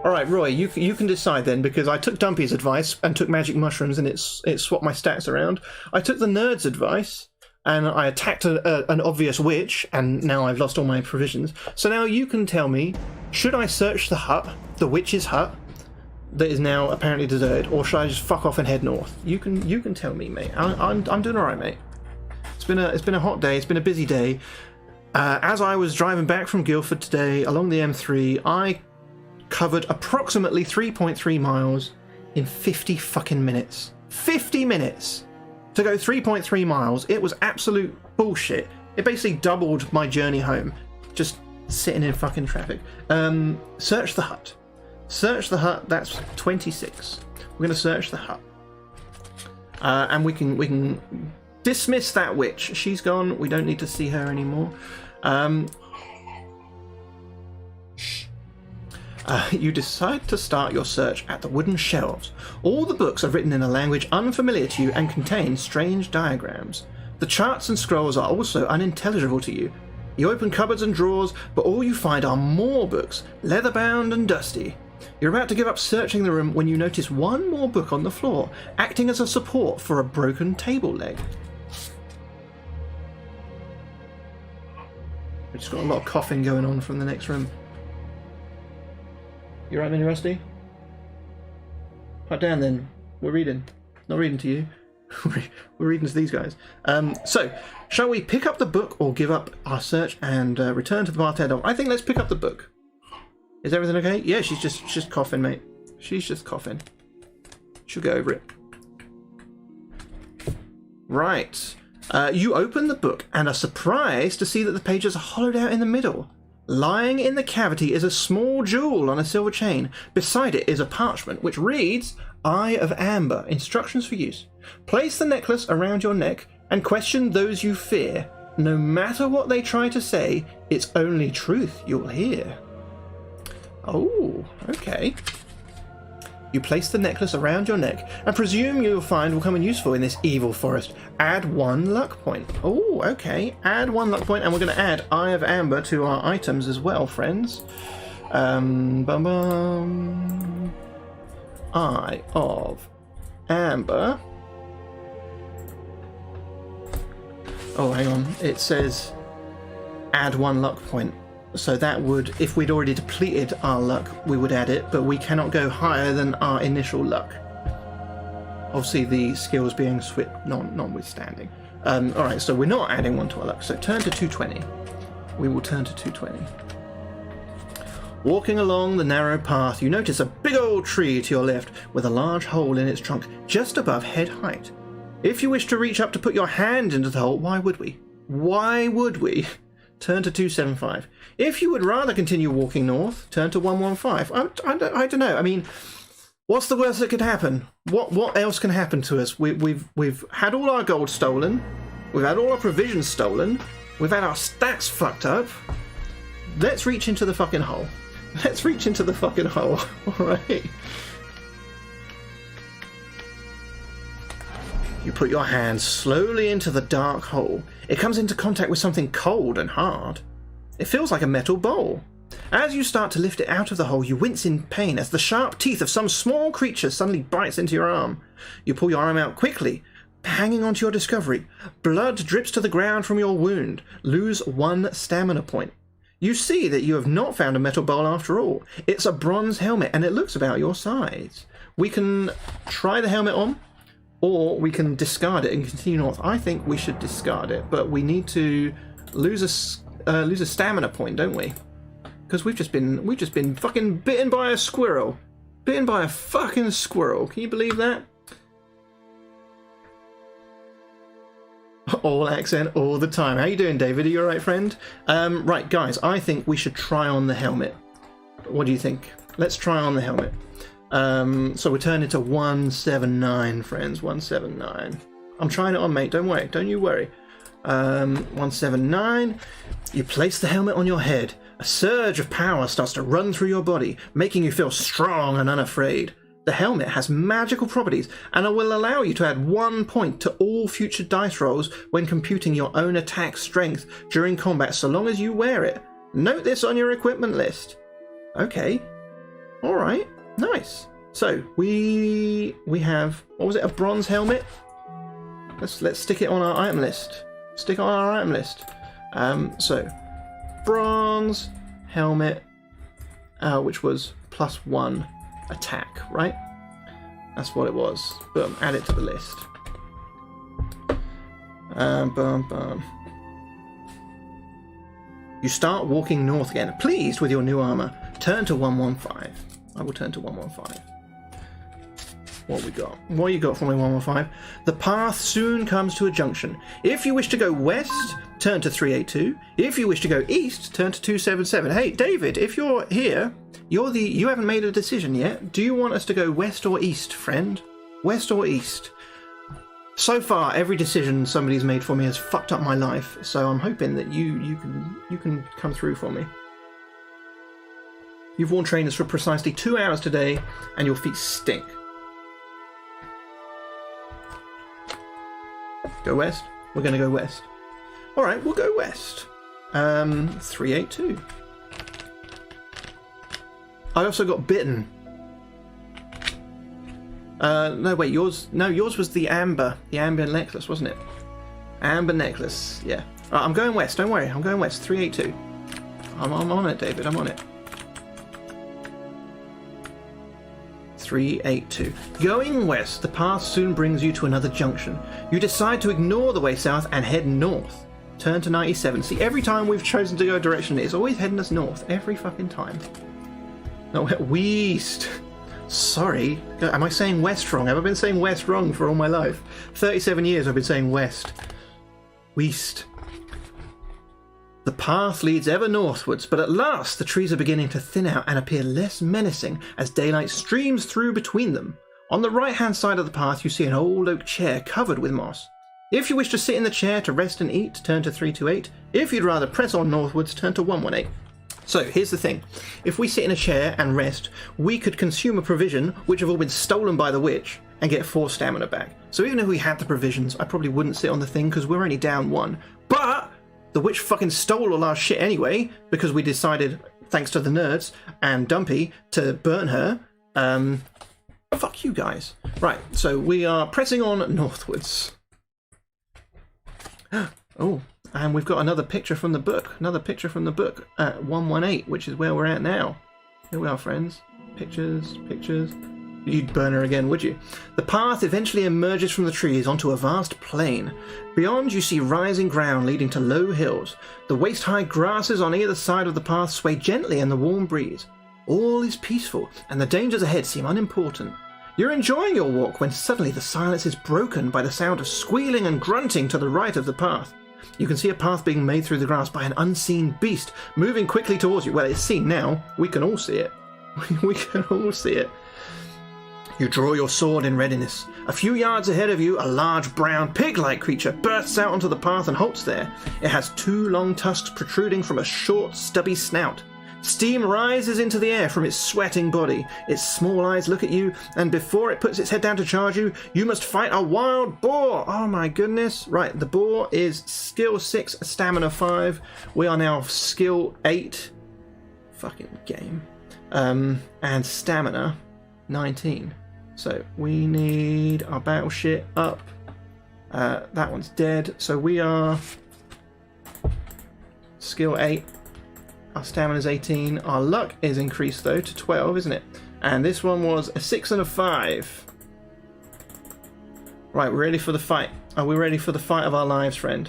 Alright, Roy, you can decide then, because I took Dumpy's advice and took magic mushrooms and it swapped my stats around. I took the nerd's advice and I attacked an obvious witch, and now I've lost all my provisions. So now you can tell me, should I search the hut, the witch's hut, that is now apparently deserted, or should I just fuck off and head north? You can tell me, mate. I'm doing alright, mate. It's been a hot day, it's been a busy day. As I was driving back from Guildford today along the M3, I covered approximately 3.3 miles in 50 fucking minutes. 50 minutes to go 3.3 miles. It was absolute bullshit. It basically doubled my journey home, just sitting in fucking traffic. Search the hut. Search the hut. That's 26. We're going to search the hut. And we can dismiss that witch. She's gone. We don't need to see her anymore. You decide to start your search at the wooden shelves. All the books are written in a language unfamiliar to you and contain strange diagrams. The charts and scrolls are also unintelligible to you. You open cupboards and drawers, but all you find are more books, leather-bound and dusty. You're about to give up searching the room when you notice one more book on the floor, acting as a support for a broken table leg. We've just got a lot of coughing going on from the next room. You right, Mini Rusty? Pipe down then. We're reading. Not reading to you. We're reading to these guys. So, shall we pick up the book or give up our search and return to the bartender? I think let's pick up the book. Is everything okay? Yeah, she's just coughing, mate. She's just coughing. She'll get over it. Right. You open the book and are surprised to see that the pages are hollowed out in the middle. Lying in the cavity is a small jewel on a silver chain. Beside it is a parchment which reads, Eye of Amber, instructions for use. Place the necklace around your neck and question those you fear. No matter what they try to say, it's only truth you'll hear. Oh, okay. You place the necklace around your neck and presume you'll find will come in useful in this evil forest. Add 1 luck point. Oh, okay. Add 1 luck point, and we're going to add Eye of Amber to our items as well, friends. Eye of Amber. Oh, hang on. It says add 1 luck point. So that would, if we'd already depleted our luck, we would add it, but we cannot go higher than our initial luck. Obviously, the skills being swift notwithstanding. Alright, so we're not adding 1 to our luck, so turn to 220. We will turn to 220. Walking along the narrow path, you notice a big old tree to your left with a large hole in its trunk just above head height. If you wish to reach up to put your hand into the hole, why would we? Why would we? Turn to 275. If you would rather continue walking north, turn to 115. I don't know. I mean, what's the worst that could happen? What else can happen to us? We've had all our gold stolen. We've had all our provisions stolen. We've had our stats fucked up. Let's reach into the fucking hole. Let's reach into the fucking hole. All right. You put your hand slowly into the dark hole. It comes into contact with something cold and hard. It feels like a metal bowl. As you start to lift it out of the hole, you wince in pain as the sharp teeth of some small creature suddenly bites into your arm. You pull your arm out quickly, hanging onto your discovery. Blood drips to the ground from your wound. Lose 1 stamina point. You see that you have not found a metal bowl after all. It's a bronze helmet and it looks about your size. We can try the helmet on, or we can discard it and continue north. I think we should discard it, but we need to lose a stamina point, don't we? Because we've just been fucking bitten by a squirrel. Bitten by a fucking squirrel. Can you believe that? All accent all the time. How you doing, David? Are you alright, friend? Right, guys, I think we should try on the helmet. What do you think? Let's try on the helmet. So we're turning to 179, friends. 179. I'm trying it on, mate. Don't worry. Don't you worry. 179. You place the helmet on your head. A surge of power starts to run through your body, making you feel strong and unafraid. The helmet has magical properties and it will allow you to add 1 point to all future dice rolls when computing your own attack strength during combat, so long as you wear it. Note this on your equipment list. Okay. Alright. Nice. So we have, what was it, a bronze helmet? Let's stick it on our item list. Stick it on our item list. So bronze helmet, which was +1 attack, right? That's what it was. Boom, add it to the list. Boom. You start walking north again, pleased with your new armor. Turn to 115. I will turn to 115. What we got? What you got for me, 115? The path soon comes to a junction. If you wish to go west, turn to 382. If you wish to go east, turn to 277. Hey, David, if you're here, you haven't made a decision yet. Do you want us to go west or east, friend? West or east? So far, every decision somebody's made for me has fucked up my life, so I'm hoping that you can come through for me. You've worn trainers for precisely 2 hours today, and your feet stink. Go west? We're going to go west. Alright, we'll go west. 382. I also got bitten. No, wait, yours was the amber necklace, wasn't it? Amber necklace, yeah. Right, I'm going west, don't worry, I'm going west, 382. I'm on it, David, I'm on it. 382. Going west, the path soon brings you to another junction. You decide to ignore the way south and head north. Turn to 97. See, every time we've chosen to go a direction, it's always heading us north. Every fucking time. No, west. Sorry. Am I saying west wrong? Have I been saying west wrong for all my life? 37 years I've been saying west. West. The path leads ever northwards, but at last the trees are beginning to thin out and appear less menacing as daylight streams through between them. On the right-hand side of the path you see an old oak chair covered with moss. If you wish to sit in the chair to rest and eat, turn to 328. If you'd rather press on northwards, turn to 118. So here's the thing, if we sit in a chair and rest, we could consume a provision which have all been stolen by the witch and get 4 stamina back. So even if we had the provisions, I probably wouldn't sit on the thing because we're only down 1. But the witch fucking stole all our shit anyway because we decided, thanks to the nerds and Dumpy, to burn her. Fuck you guys. Right, so we are pressing on northwards. Oh, and we've got another picture from the book. Another picture from the book at 118, which is where we're at now. Here we are, friends. Pictures, pictures. You'd burn her again, would you? The path eventually emerges from the trees onto a vast plain. Beyond, you see rising ground leading to low hills. The waist-high grasses on either side of the path sway gently in the warm breeze. All is peaceful, and the dangers ahead seem unimportant. You're enjoying your walk when suddenly the silence is broken by the sound of squealing and grunting to the right of the path. You can see a path being made through the grass by an unseen beast, moving quickly towards you. Well, it's seen now. We can all see it. We can all see it. You draw your sword in readiness. A few yards ahead of you, a large brown pig-like creature bursts out onto the path and halts there. It has 2 long tusks protruding from a short, stubby snout. Steam rises into the air from its sweating body. Its small eyes look at you, and before it puts its head down to charge you, you must fight a wild boar. Oh my goodness. Right, the boar is skill 6, stamina 5. We are now skill 8. Fucking game. And stamina 19. So we need our battle shit up. That one's dead. So we are skill 8. Our stamina's 18. Our luck is increased though to 12, isn't it? And this one was a 6 and a 5. Right, we're ready for the fight. Are we ready for the fight of our lives, friend?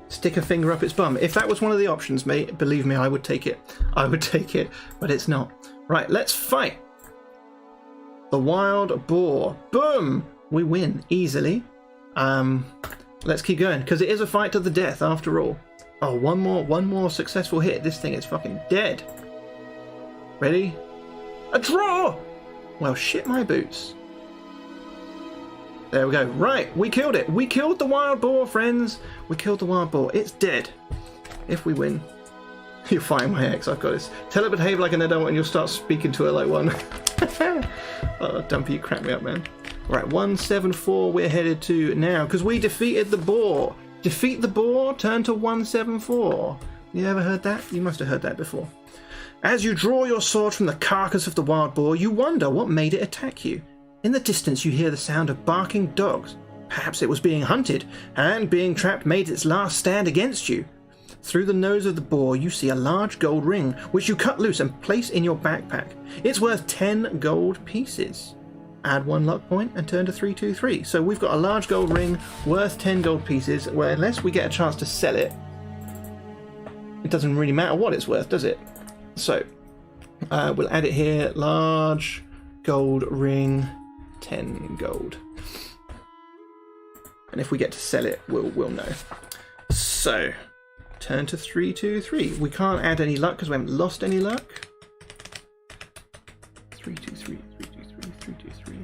Stick a finger up its bum. If that was one of the options, mate, believe me, I would take it. I would take it, but it's not. Right, let's fight. The wild boar. Boom! We win easily. Let's keep going, because it is a fight to the death after all. Oh, one more successful hit. This thing is fucking dead. Ready? A draw! Well, shit my boots. There we go. Right, we killed it. We killed the wild boar, friends. We killed the wild boar. It's dead. If we win. You're fighting my ex. I've got this. Tell her to behave like an adult and you'll start speaking to her like one. Oh, Dumpy, you crack me up, man. Right, 174 we're headed to now, because we defeated the boar. Defeat the boar, turn to 174. You ever heard that? You must have heard that before. As you draw your sword from the carcass of the wild boar, you wonder what made it attack you. In the distance you hear the sound of barking dogs. Perhaps it was being hunted, and being trapped made its last stand against you. Through the nose of the boar you see a large gold ring, which you cut loose and place in your backpack. It's worth 10 gold pieces. Add 1 luck point and turn to 323. So we've got a large gold ring worth 10 gold pieces, where unless we get a chance to sell it, it doesn't really matter what it's worth, does it? So we'll add it here. Large gold ring, 10 gold. And if we get to sell it, we'll know. So turn to 323. We can't add any luck because we haven't lost any luck. 323, 323, 323.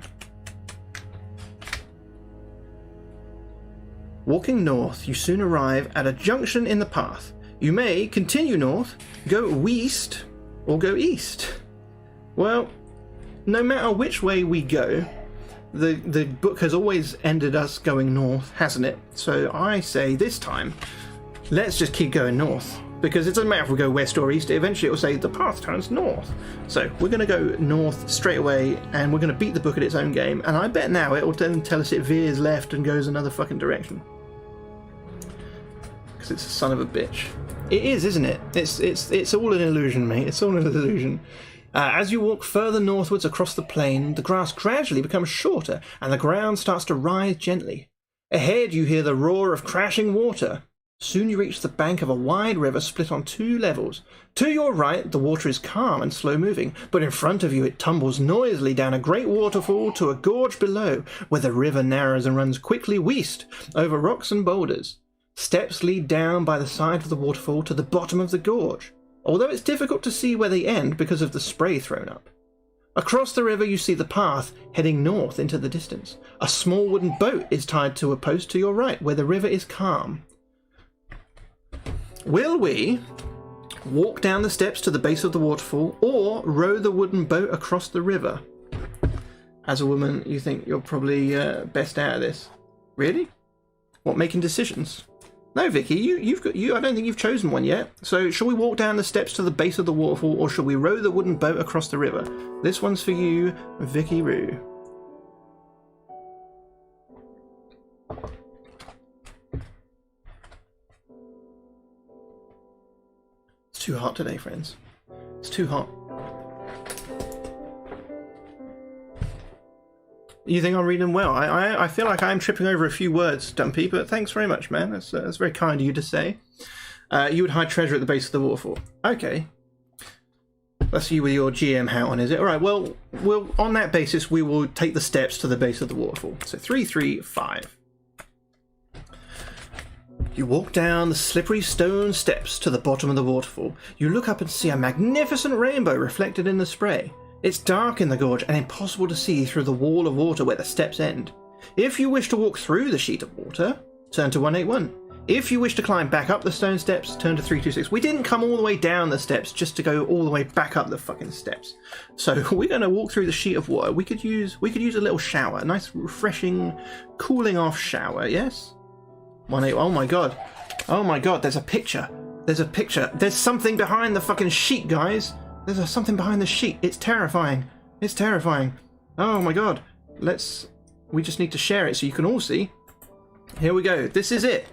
Walking north, you soon arrive at a junction in the path. You may continue north, go west, or go east. Well, no matter which way we go, the book has always ended us going north, hasn't it? So I say this time, let's just keep going north. Because it doesn't matter if we go west or east, eventually it will say the path turns north. So we're going to go north straight away, and we're going to beat the book at its own game. And I bet now it will then tell us it veers left and goes another fucking direction. Because it's a son of a bitch. It is, isn't it? It's all an illusion, mate. It's all an illusion. As you walk further northwards across the plain, the grass gradually becomes shorter, and the ground starts to rise gently. Ahead you hear the roar of crashing water. Soon you reach the bank of a wide river split on 2 levels. To your right, the water is calm and slow-moving, but in front of you it tumbles noisily down a great waterfall to a gorge below, where the river narrows and runs quickly west, over rocks and boulders. Steps lead down by the side of the waterfall to the bottom of the gorge, although it's difficult to see where they end because of the spray thrown up. Across the river you see the path heading north into the distance. A small wooden boat is tied to a post to your right, where the river is calm. Will we walk down the steps to the base of the waterfall, or row the wooden boat across the river? As a woman, you think you're probably best out of this. Really? What, making decisions? No, Vicky, I don't think you've chosen one yet. So, shall we walk down the steps to the base of the waterfall, or shall we row the wooden boat across the river? This one's for you, Vicky Roo. It's too hot today, friends. It's too hot. You think I'm reading well? I feel like I'm tripping over a few words, Dumpy, but thanks very much, man. That's very kind of you to say. You would hide treasure at the base of the waterfall. Okay. That's you with your GM hat on, is it? All right, well, on that basis, we will take the steps to the base of the waterfall. So 3, 3, 5. You walk down the slippery stone steps to the bottom of the waterfall. You look up and see a magnificent rainbow reflected in the spray. It's dark in the gorge and impossible to see through the wall of water where the steps end. If you wish to walk through the sheet of water, turn to 181. If you wish to climb back up the stone steps, turn to 326. We didn't come all the way down the steps just to go all the way back up the fucking steps. So we're going to walk through the sheet of water. We could use a little shower, a nice refreshing, cooling off shower, yes? 181. Oh my god. Oh my god, there's a picture. There's a picture. There's something behind the fucking sheet, guys. There's something behind the sheet. It's terrifying. It's terrifying. Oh my god. We just need to share it so you can all see. Here we go. This is it.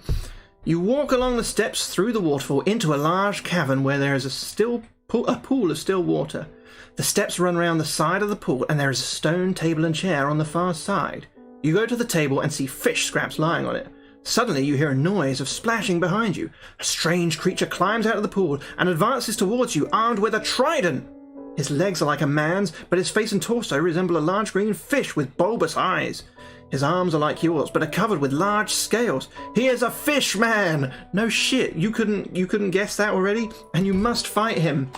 You walk along the steps through the waterfall into a large cavern where there is a pool of still water. The steps run around the side of the pool, and there is a stone table and chair on the far side. You go to the table and see fish scraps lying on it. Suddenly you hear a noise of splashing behind you. A strange creature climbs out of the pool and advances towards you, armed with a trident. His legs are like a man's, but his face and torso resemble a large green fish with bulbous eyes. His arms are like yours, but are covered with large scales. He is a fish man! No shit, you couldn't guess that already? And you must fight him.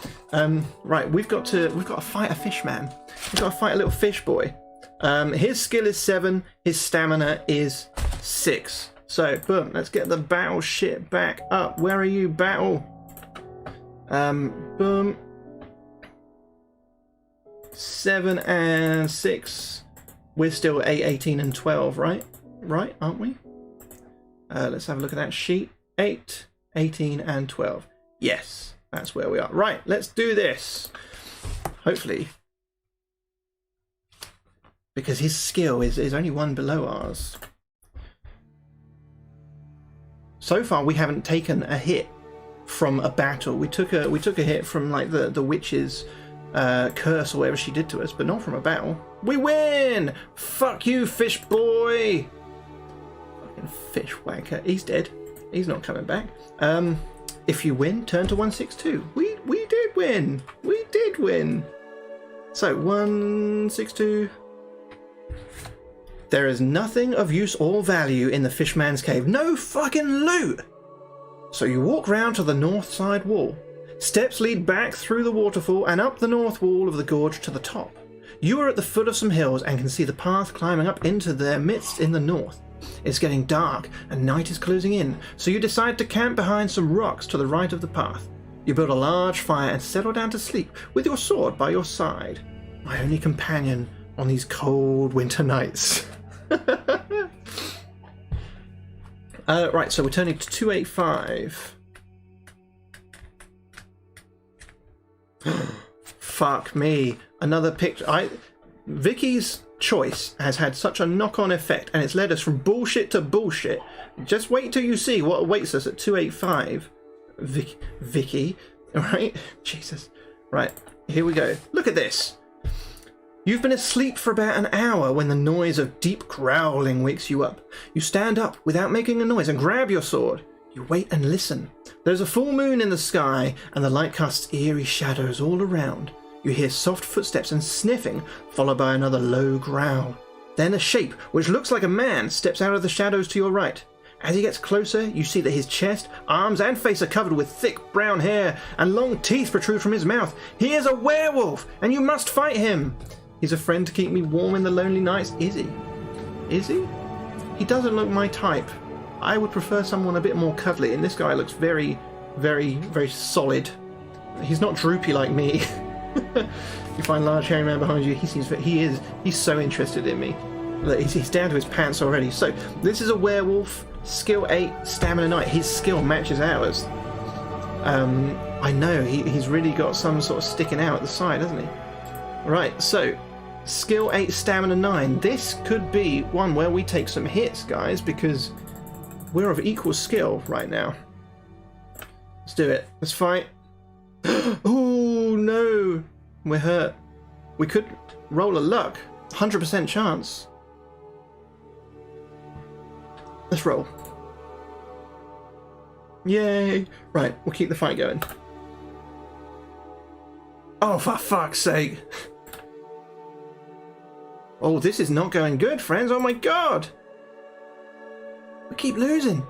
Right, we've got to fight a fish man. We've got to fight a little fish boy. His skill is 7, his stamina is 6. So, boom, let's get the battle shit back up. Where are you, battle? Boom. 7 and 6. We're still 8, 18 and 12, right? Right, aren't we? Let's have a look at that sheet. 8, 18 and 12. Yes, that's where we are. Right, let's do this. Hopefully. Because his skill is only 1 below ours. So far, we haven't taken a hit from a battle. We took a hit from like the witch's curse or whatever she did to us, but not from a battle. We win! Fuck you, fish boy! Fucking fish wanker. He's dead. He's not coming back. If you win, turn to 162. We did win. We did win. So 162. There is nothing of use or value in the fishman's cave. No fucking loot! So you walk round to the north side wall. Steps lead back through the waterfall and up the north wall of the gorge to the top. You are at the foot of some hills and can see the path climbing up into their midst in the north. It's getting dark and night is closing in, so you decide to camp behind some rocks to the right of the path. You build a large fire and settle down to sleep with your sword by your side. My only companion on these cold winter nights. Right, so we're turning to 285. Fuck me. Another picture. Vicky's choice has had such a knock-on effect, and it's led us from bullshit to bullshit. Just wait till you see what awaits us at 285. Vicky. Alright? Jesus. Right, here we go. Look at this. You've been asleep for about an hour when the noise of deep growling wakes you up. You stand up without making a noise and grab your sword. You wait and listen. There's a full moon in the sky, and the light casts eerie shadows all around. You hear soft footsteps and sniffing, followed by another low growl. Then a shape, which looks like a man, steps out of the shadows to your right. As he gets closer, you see that his chest, arms, and face are covered with thick brown hair, and long teeth protrude from his mouth. He is a werewolf, and you must fight him. He's a friend to keep me warm in the lonely nights, is he? Is he? He doesn't look my type. I would prefer someone a bit more cuddly, and this guy looks very, very, very solid. He's not droopy like me. You find large hairy man behind you. He's so interested in me. He's down to his pants already. So this is a werewolf, skill 8, stamina 9. His skill matches ours. I know he's really got some sort of sticking out at the side, hasn't he? Right, so skill 8, stamina 9. This could be one where we take some hits, guys, because we're of equal skill right now. Let's do it. Let's fight. Oh no, we're hurt. We could roll a luck. 100% chance. Let's roll. Yay. Right, we'll keep the fight going. Oh, for fuck's sake. Oh, this is not going good, friends. Oh my god. We keep losing.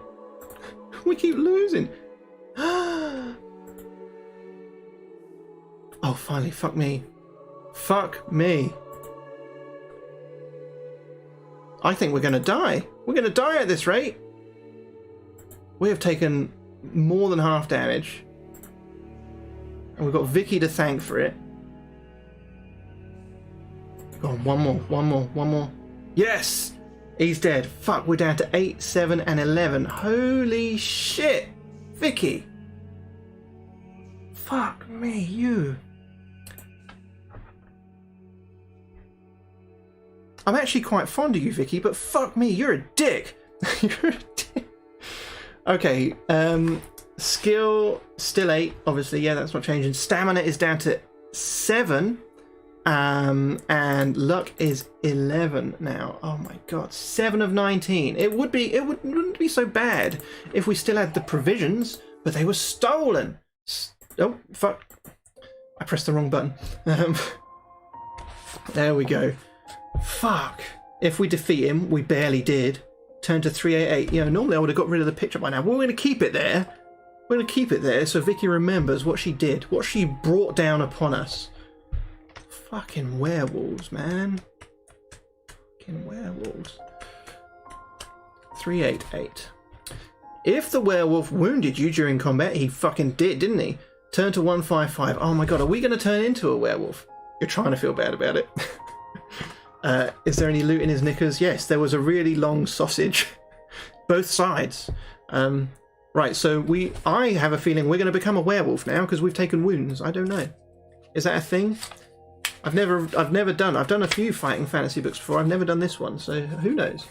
We keep losing. Oh, finally. Fuck me. Fuck me. I think we're going to die. We're going to die at this rate. We have taken more than half damage. And we've got Vicky to thank for it. Go on, one more. Yes! He's dead. Fuck, we're down to 8, 7, and 11. Holy shit! Vicky! Fuck me, you. I'm actually quite fond of you, Vicky, but fuck me, you're a dick. You're a dick. Okay, skill still 8, obviously. Yeah, that's not changing. Stamina is down to 7, and luck is 11 now. Oh my god, 7 of 19. It wouldn't be so bad if we still had the provisions, but they were stolen. Oh fuck! I pressed the wrong button. There we go. Fuck. If we defeat him, we barely did. Turn to 388. You know, normally I would have got rid of the picture by now. But we're going to keep it there. We're going to keep it there so Vicky remembers what she did. What she brought down upon us. Fucking werewolves, man. Fucking werewolves. 388. If the werewolf wounded you during combat, he fucking did, didn't he? Turn to 155. Oh my god, are we going to turn into a werewolf? You're trying to feel bad about it. Is there any loot in his knickers? Yes, there was a really long sausage. Both sides. Right, so I have a feeling we're going to become a werewolf now because we've taken wounds. I don't know. Is that a thing? I've done a few fighting fantasy books before. I've never done this one, so who knows?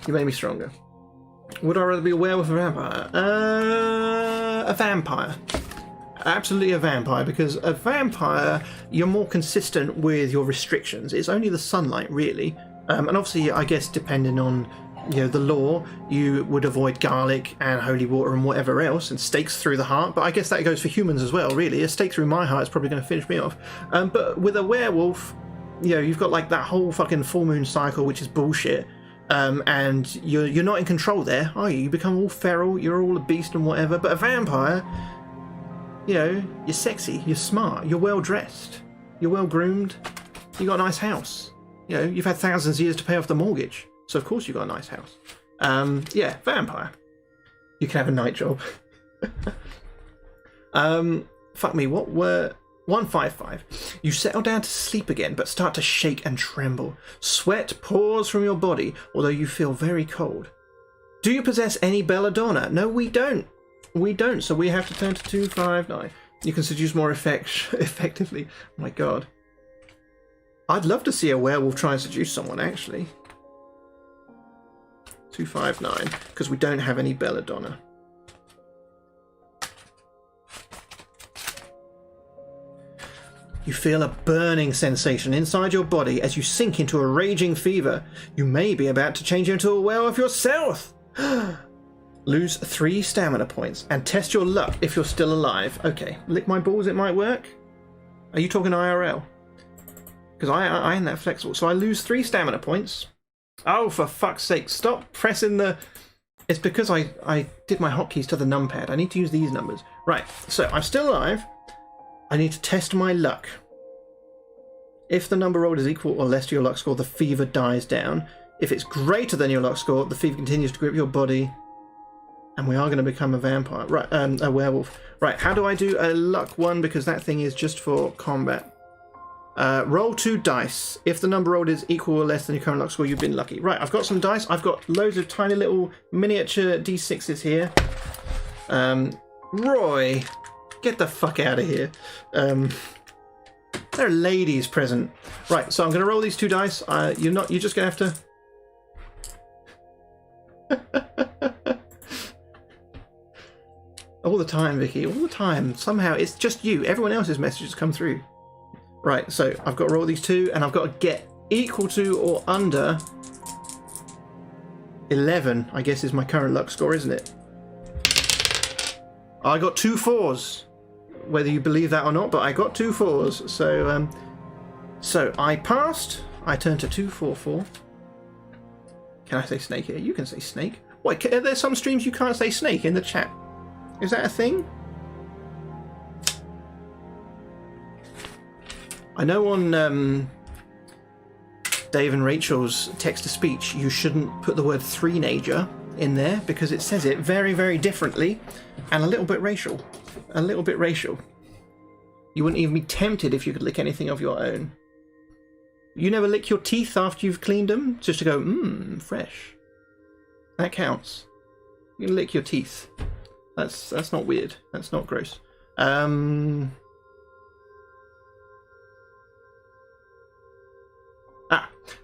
You made me stronger. Would I rather be a werewolf or a vampire? A vampire. Absolutely a vampire, because a vampire, you're more consistent with your restrictions. It's only the sunlight, really. And obviously, I guess, depending on the law, you would avoid garlic and holy water and whatever else, and stakes through the heart. But I guess that goes for humans as well, really. A stake through my heart is probably going to finish me off. But with a werewolf, you've got like that whole fucking full moon cycle, which is bullshit. And you're not in control there, are you? You become all feral, you're all a beast and whatever. But a vampire, you're sexy, you're smart, you're well dressed, you're well groomed, you got a nice house. You've had thousands of years to pay off the mortgage. So of course you got a nice house. Yeah, vampire. You can have a night job. Fuck me, what were... 155. You settle down to sleep again, but start to shake and tremble. Sweat pours from your body, although you feel very cold. Do you possess any belladonna? No, we don't. We don't, so we have to turn to 259. You can seduce more effectively. Oh my god. I'd love to see a werewolf try and seduce someone, actually. 259, because we don't have any belladonna. You feel a burning sensation inside your body as you sink into a raging fever. You may be about to change into a werewolf yourself. Lose 3 stamina points and test your luck if you're still alive. Okay, lick my balls, it might work. Are you talking IRL? Because I ain't that flexible. So I lose 3 stamina points. Oh, for fuck's sake, stop pressing the... It's because I did my hotkeys to the numpad. I need to use these numbers. Right, so I'm still alive. I need to test my luck. If the number rolled is equal or less to your luck score, the fever dies down. If it's greater than your luck score, the fever continues to grip your body. And we are going to become a vampire. Right, a werewolf. Right, how do I do a luck 1? Because that thing is just for combat. Roll 2 dice. If the number rolled is equal or less than your current luck score, you've been lucky. Right, I've got some dice. I've got loads of tiny little miniature D6s here. Roy... Get the fuck out of here. There are ladies present. Right, so I'm going to roll these 2 dice. You're just going to have to... All the time, Vicky. All the time. Somehow, it's just you. Everyone else's messages come through. Right, so I've got to roll these 2, and I've got to get equal to or under 11, I guess is my current luck score, isn't it? I got 2 4s. Whether you believe that or not, but I got 2 4s. So I passed. I turned to 244. Can I say snake here? You can say snake. Wait, are there some streams you can't say snake in the chat? Is that a thing? I know on Dave and Rachel's text-to-speech you shouldn't put the word three-nager in there because it says it very, very differently and a little bit racial. A little bit racial. You wouldn't even be tempted if you could lick anything of your own. You never lick your teeth after you've cleaned them? Just to go, fresh. That counts. You can lick your teeth. That's not weird. That's not gross.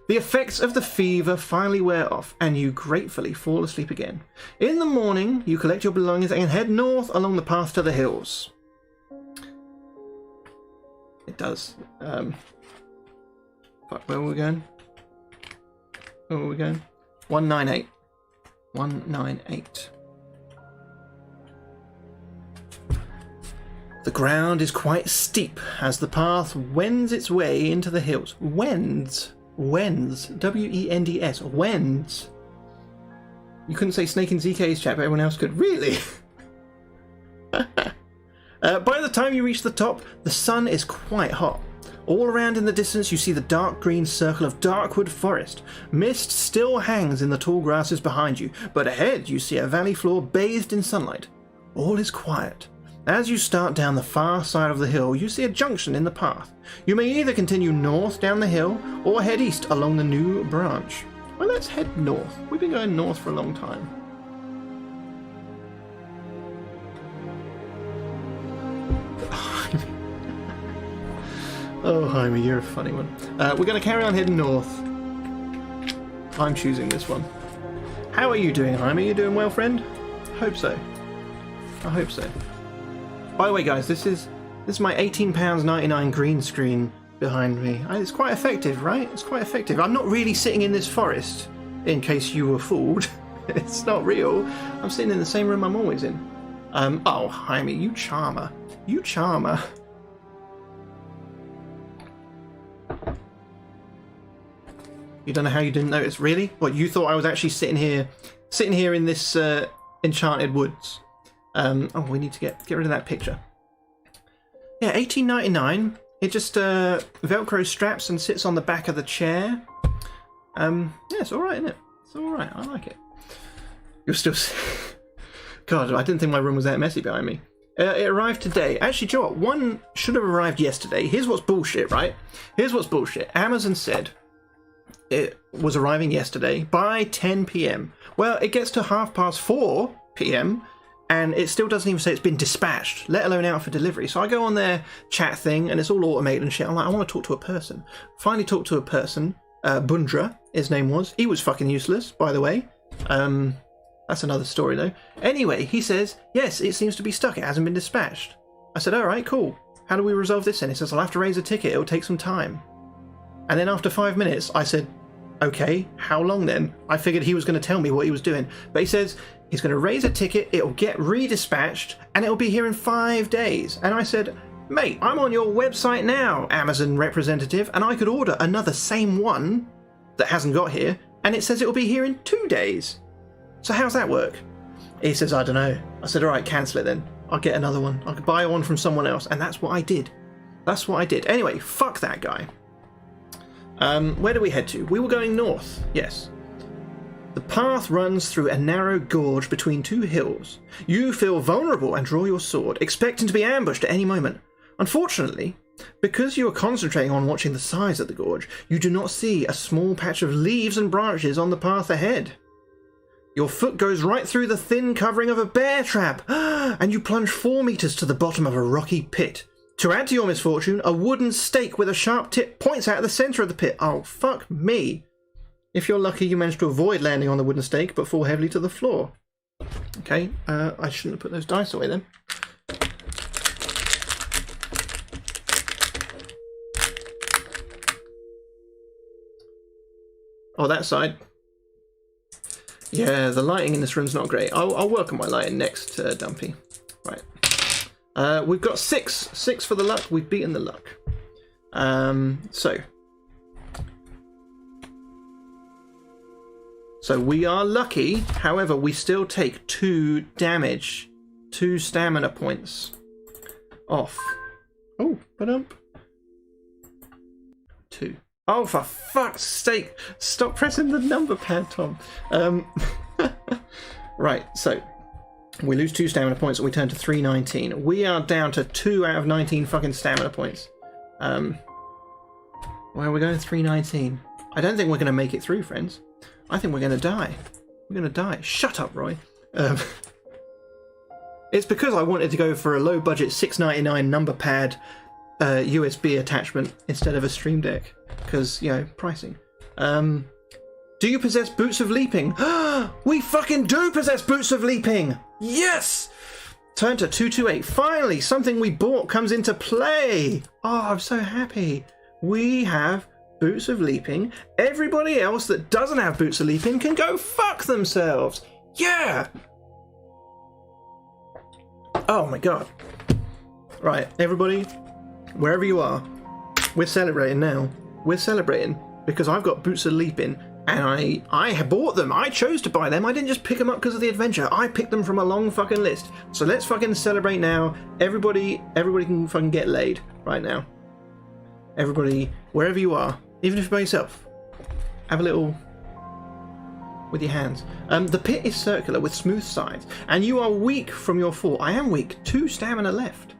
The effects of the fever finally wear off, and you gratefully fall asleep again. In the morning, you collect your belongings and head north along the path to the hills. It does. Fuck, where were we going? Where were we going? 198. 198. The ground is quite steep as the path wends its way into the hills. Wends. Wends. W-E-N-D-S. Wends. You couldn't say snake in ZK's chat, but everyone else could. Really? By the time you reach the top, the sun is quite hot. All around in the distance you see the dark green circle of Darkwood Forest. Mist still hangs in the tall grasses behind you, but ahead you see a valley floor bathed in sunlight. All is quiet. As you start down the far side of the hill, you see a junction in the path. You may either continue north down the hill or head east along the new branch. Well, let's head north. We've been going north for a long time. Oh, Jaime, you're a funny one. We're going to carry on heading north. I'm choosing this one. How are you doing, Jaime? You doing well, friend? Hope so. I hope so. By the way, guys, this is my £18.99 green screen behind me. It's quite effective, right? It's quite effective. I'm not really sitting in this forest, in case you were fooled. It's not real. I'm sitting in the same room I'm always in. Oh, Jaime, you charmer. You charmer. You don't know how you didn't notice, really? What, you thought I was actually sitting here in this enchanted woods? Oh, we need to get rid of that picture. Yeah, $18.99. It just Velcro straps and sits on the back of the chair. Yeah, it's all right, isn't it? It's all right. I like it. You're still... God, I didn't think my room was that messy behind me. It arrived today. Actually, do you know what? One should have arrived yesterday. Here's what's bullshit, right? Here's what's bullshit. Amazon said it was arriving yesterday by 10 p.m. Well, it gets to 4:30 p.m. and it still doesn't even say it's been dispatched, let alone out for delivery. So I go on their chat thing and it's all automated and shit. I'm like, I want to talk to a person. Finally talked to a person. Bundra, his name was. He was fucking useless, by the way. That's another story though. Anyway, he says, yes, it seems to be stuck. It hasn't been dispatched. I said, all right, cool. How do we resolve this then? He says, I'll have to raise a ticket. It'll take some time. And then after 5 minutes, I said, okay, how long then? I figured he was going to tell me what he was doing. But he says he's going to raise a ticket. It'll get redispatched and it'll be here in 5 days. And I said, mate, I'm on your website now, Amazon representative, and I could order another same one that hasn't got here. And it says it will be here in 2 days. So how's that work? He says, I don't know. I said, all right, cancel it then. I'll get another one. I could buy one from someone else. And that's what I did. That's what I did. Anyway, fuck that guy. Where do we head to? We were going north. Yes. The path runs through a narrow gorge between 2 hills. You feel vulnerable and draw your sword, expecting to be ambushed at any moment. Unfortunately, because you are concentrating on watching the size of the gorge, you do not see a small patch of leaves and branches on the path ahead. Your foot goes right through the thin covering of a bear trap, and you plunge 4 meters to the bottom of a rocky pit. To add to your misfortune, a wooden stake with a sharp tip points out at the center of the pit. Oh, fuck me. If you're lucky, you manage to avoid landing on the wooden stake, but fall heavily to the floor. Okay, I shouldn't have put those dice away then. Oh, that side. Yeah, the lighting in this room's not great. I'll work on my lighting next, Dumpy. Right. We've got 6. 6 for the luck. We've beaten the luck. So we are lucky. However, we still take 2 damage. 2 stamina points off. Oh, ba-dump. 2. Oh, for fuck's sake! Stop pressing the number pad, Tom. Right, so we lose 2 stamina points and we turn to 319. We are down to 2 out of 19 fucking stamina points. Where are we going? 319. I don't think we're going to make it through, friends. I think we're going to die. We're going to die. Shut up, Roy. It's because I wanted to go for a low-budget $6.99 number pad USB attachment instead of a Stream Deck. Because, you know, pricing. Do you possess Boots of Leaping? We fucking do possess Boots of Leaping! Yes! Turn to 228. Finally, something we bought comes into play! Oh, I'm so happy. We have Boots of Leaping. Everybody else that doesn't have Boots of Leaping can go fuck themselves! Yeah! Oh my god. Right, everybody, wherever you are, we're celebrating now. We're celebrating because I've got Boots of Leaping and I bought them. I chose to buy them. I didn't just pick them up because of the adventure. I picked them from a long fucking list. So let's fucking celebrate now. Everybody can fucking get laid right now. Everybody, wherever you are, even if you're by yourself, have a little with your hands. The pit is circular with smooth sides and you are weak from your fall. I am weak. 2 stamina left.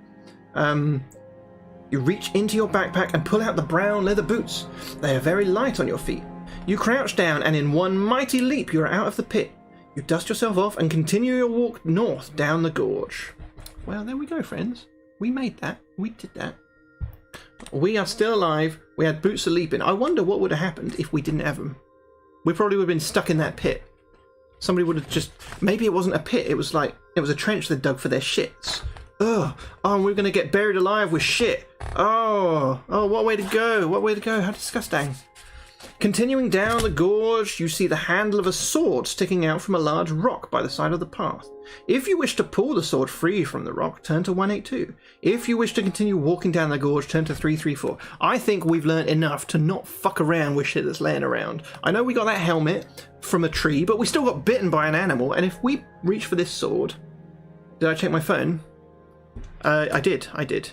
You reach into your backpack and pull out the brown leather boots. They are very light on your feet. You crouch down and in one mighty leap you are out of the pit. You dust yourself off and continue your walk north down the gorge. Well, there we go, friends. We made that. We did that. We are still alive. We had Boots of Leaping. I wonder what would have happened if we didn't have them. We probably would have been stuck in that pit. Somebody would have just... Maybe it wasn't a pit. It was like... It was a trench they dug for their shits. Ugh. Oh, and we're going to get buried alive with shit. Oh, what way to go? What way to go? How disgusting. Continuing down the gorge, you see the handle of a sword sticking out from a large rock by the side of the path. If you wish to pull the sword free from the rock, turn to 182. If you wish to continue walking down the gorge, turn to 334. I think we've learned enough to not fuck around with shit that's laying around. I know we got that helmet from a tree, but we still got bitten by an animal, and if we reach for this sword... Did I check my phone? I did,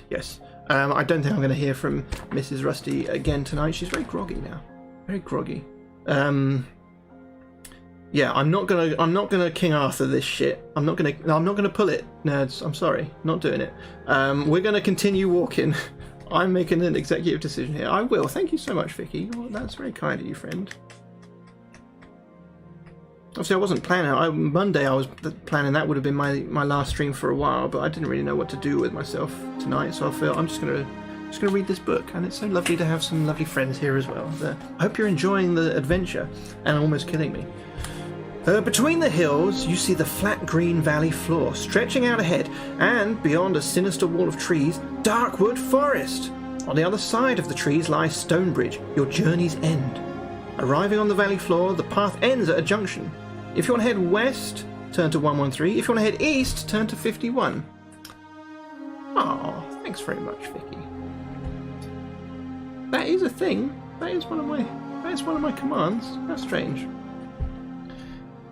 yes. I don't think I'm going to hear from Mrs. Rusty again tonight. She's very groggy now. Very groggy. Yeah, I'm not gonna King Arthur this shit. I'm not gonna pull it, nerds. I'm sorry, not doing it. We're gonna continue walking. I'm making an executive decision here. I will. Thank you so much, Vicky. Oh, that's very kind of you, friend. Obviously, I wasn't planning. Monday, I was planning that would have been my last stream for a while, but I didn't really know what to do with myself tonight, so I feel I'm just gonna read this book, and it's so lovely to have some lovely friends here as well. I hope you're enjoying the adventure and almost killing me. Between the hills, you see the flat green valley floor stretching out ahead, and beyond a sinister wall of trees, Darkwood Forest. On the other side of the trees lies Stonebridge, your journey's end. Arriving on the valley floor, the path ends at a junction. If you want to head west, turn to 113. If you want to head east, turn to 51. Oh, thanks very much, Vicky. That is a thing. That is one of my commands. That's strange.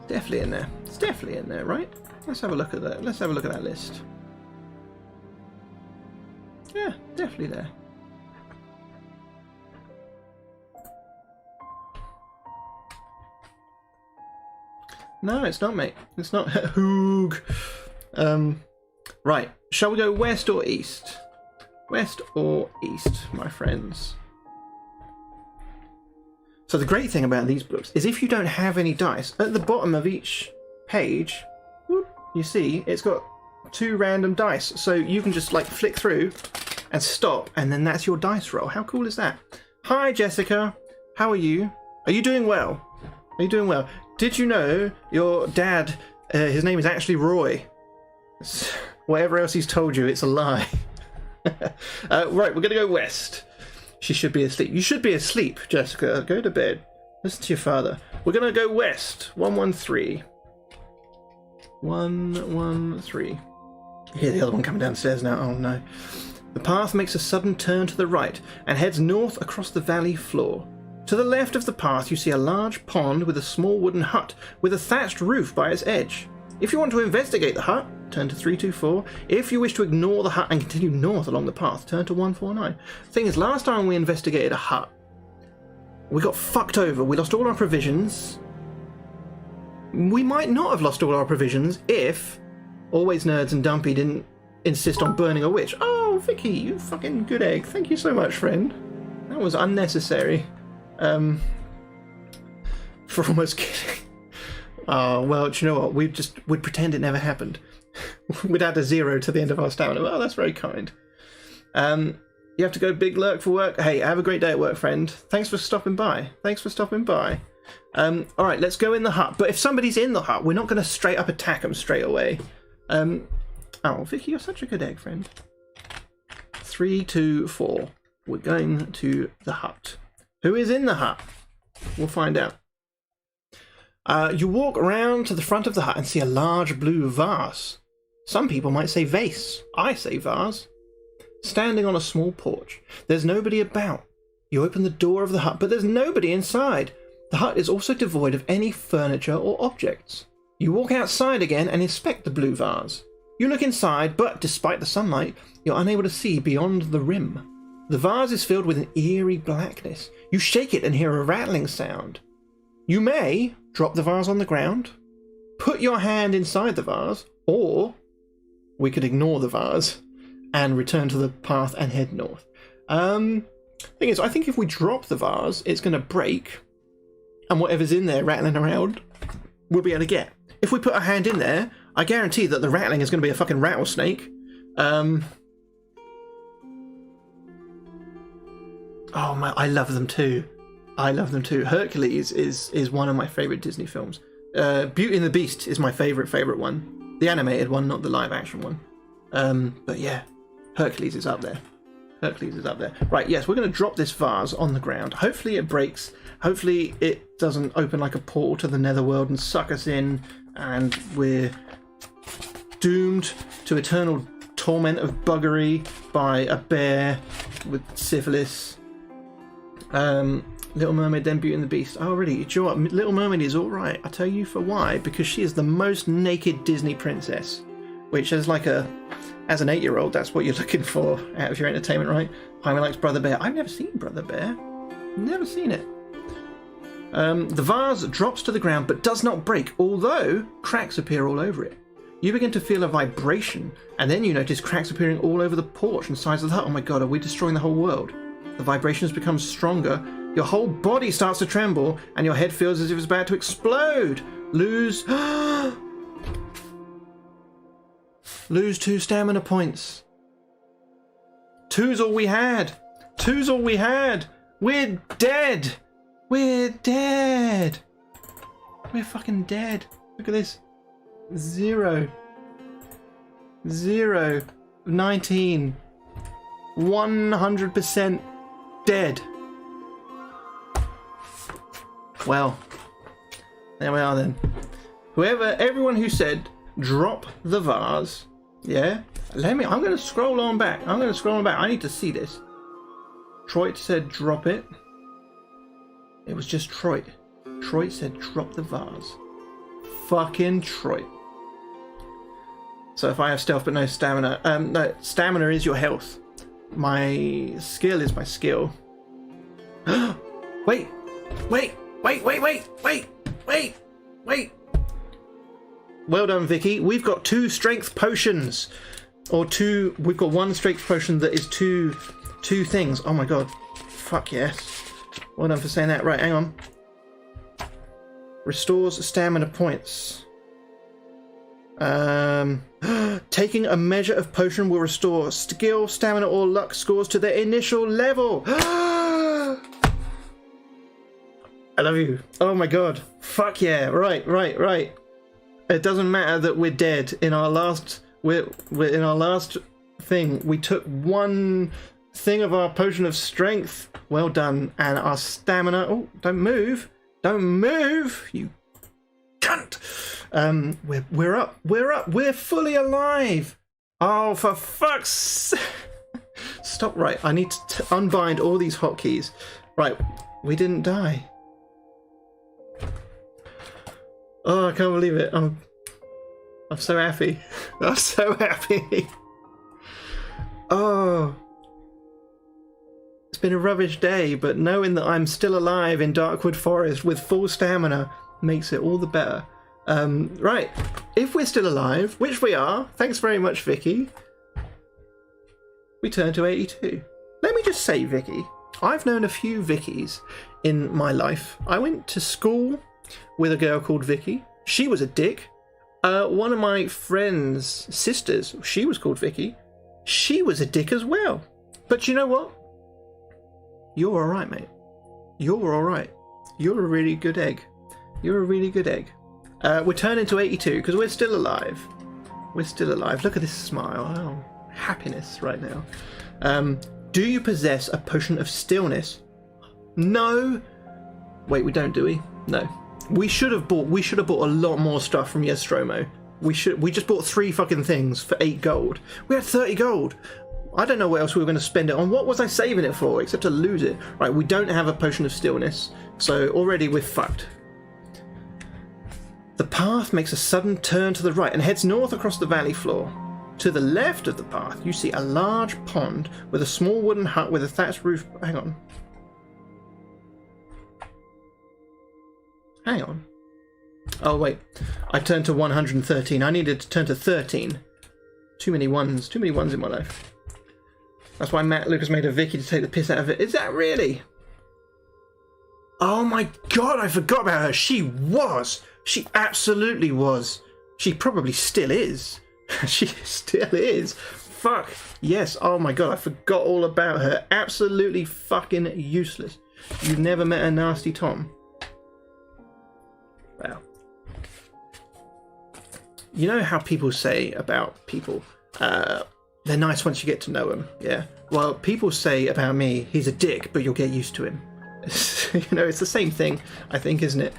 Definitely in there. It's definitely in there, right? Let's have a look at that. Let's have a look at that list. Yeah, definitely there. No, it's not, mate. It's not. Hoog. Right. Shall we go west or east? West or east, my friends? So the great thing about these books is if you don't have any dice, at the bottom of each page, whoop, you see it's got 2 random dice. So you can just like flick through and stop, and then that's your dice roll. How cool is that? Hi, Jessica. How are you? Are you doing well? Are you doing well? Did you know your dad, his name is actually Roy? Whatever else he's told you, it's a lie. Right, we're going to go west. She should be asleep. You should be asleep, Jessica. Go to bed. Listen to your father. We're going to go west. 113. 113. You hear the other one coming downstairs now. Oh, no. The path makes a sudden turn to the right and heads north across the valley floor. To the left of the path, you see a large pond with a small wooden hut with a thatched roof by its edge. If you want to investigate the hut, turn to 324. If you wish to ignore the hut and continue north along the path, turn to 149. Thing is, last time we investigated a hut, we got fucked over. We lost all our provisions. We might not have lost all our provisions if Always Nerds and Dumpy didn't insist on burning a witch. Oh, Vicky, you fucking good egg. Thank you so much, friend. That was unnecessary. For almost kidding. Oh, well, do you know what? We'd pretend it never happened. We'd add a 0 to the end of our stamina. Well, that's very kind. You have to go big lurk for work. Hey, have a great day at work, friend. Thanks for stopping by. All right, let's go in the hut. But if somebody's in the hut, we're not going to straight up attack them straight away. Oh, Vicky, you're such a good egg, friend. 324. We're going to the hut. Who is in the hut? We'll find out. You walk around to the front of the hut and see a large blue vase. Some people might say vase. I say vase. Standing on a small porch. There's nobody about. You open the door of the hut, but there's nobody inside. The hut is also devoid of any furniture or objects. You walk outside again and inspect the blue vase. You look inside, but despite the sunlight, you're unable to see beyond the rim. The vase is filled with an eerie blackness. You shake it and hear a rattling sound. You may drop the vase on the ground, put your hand inside the vase, or we could ignore the vase and return to the path and head north. Thing is, I think if we drop the vase, it's going to break, and whatever's in there rattling around, we'll be able to get. If we put our hand in there, I guarantee that the rattling is going to be a fucking rattlesnake. Oh my, I love them too. Hercules is one of my favourite Disney films. Beauty and the Beast is my favourite one. The animated one, not the live action one. But yeah, Hercules is up there. Right, yes, we're going to drop this vase on the ground. Hopefully it breaks. Hopefully it doesn't open like a portal to the netherworld and suck us in, and we're doomed to eternal torment of buggery by a bear with syphilis. Little Mermaid, then Beauty and the Beast. Oh, really? Do you know what? Little Mermaid is alright. I'll tell you for why. Because she is the most naked Disney princess. Which is like as an 8-year-old, that's what you're looking for out of your entertainment, right? Jaime likes Brother Bear. I've never seen Brother Bear. Never seen it. The vase drops to the ground but does not break, although cracks appear all over it. You begin to feel a vibration, and then you notice cracks appearing all over the porch and sides of the hut. Oh my god, are we destroying the whole world? The vibrations become stronger, your whole body starts to tremble, and your head feels as if it's about to explode. Lose 2 stamina points. 2's all we had. 2's all we had. We're dead. We're dead. We're fucking dead. Look at this. 0. 0. 19. 100% dead. Well, there we are then. Everyone who said drop the vase, yeah. I'm going to scroll on back. I need to see this. Troit said drop it. It was just Troit. Troit said drop the vase. Fucking Troit. So if I have stealth but no stamina, no, stamina is your health. My skill is my skill. Wait. Well done, Vicky. We've got 2 strength potions. We've got 1 strength potion that is two things. Oh my god. Fuck yes. Well done for saying that. Right, hang on. Restores stamina points. Taking a measure of potion will restore skill, stamina, or luck scores to their initial level. I love you. Oh my god. Fuck yeah. Right. It doesn't matter that we're dead. In our last in our last thing, we took 1 thing of our potion of strength. Well done. And our stamina. Oh, don't move. Don't move, you cunt. We're up. We're fully alive. Oh, for fuck's sake. Stop. Right, I need to unbind all these hotkeys. Right, we didn't die. Oh, I can't believe it. I'm so happy. I'm so happy. Oh. It's been a rubbish day, but knowing that I'm still alive in Darkwood Forest with full stamina makes it all the better. Right, if we're still alive, which we are, thanks very much, Vicky, we turn to 82. Let me just say, Vicky, I've known a few Vickies in my life. I went to school with a girl called Vicky. She was a dick. One of my friend's sisters, she was called Vicky. She was a dick as well. But you know what? You're alright, mate. You're alright. You're a really good egg. You're a really good egg. We're turning to 82 because we're still alive. We're still alive. Look at this smile. Oh, happiness right now. Do you possess a potion of stillness? No. Wait, we don't, do we? No. We should have bought a lot more stuff from Yestromo. We just bought 3 fucking things for 8 gold. We had 30 gold. I don't know what else we were going to spend it on. What was I saving it for except to lose it? Right, we don't have a potion of stillness, so already we're fucked. The path makes a sudden turn to the right and heads north across the valley floor. To the left of the path, you see a large pond with a small wooden hut with a thatched roof. Hang on. Hang on. Oh, wait. I turned to 113. I needed to turn to 13. Too many ones. Too many ones in my life. That's why Matt Lucas made a Vicky to take the piss out of it. Is that really? Oh my god, I forgot about her. She was. She absolutely was. She probably still is. She still is. Fuck. Yes. Oh my god, I forgot all about her. Absolutely fucking useless. You've never met a nasty Tom. Well. You know how people say about people, they're nice once you get to know them, yeah? Well, people say about me, he's a dick, but you'll get used to him. You know, it's the same thing, I think, isn't it?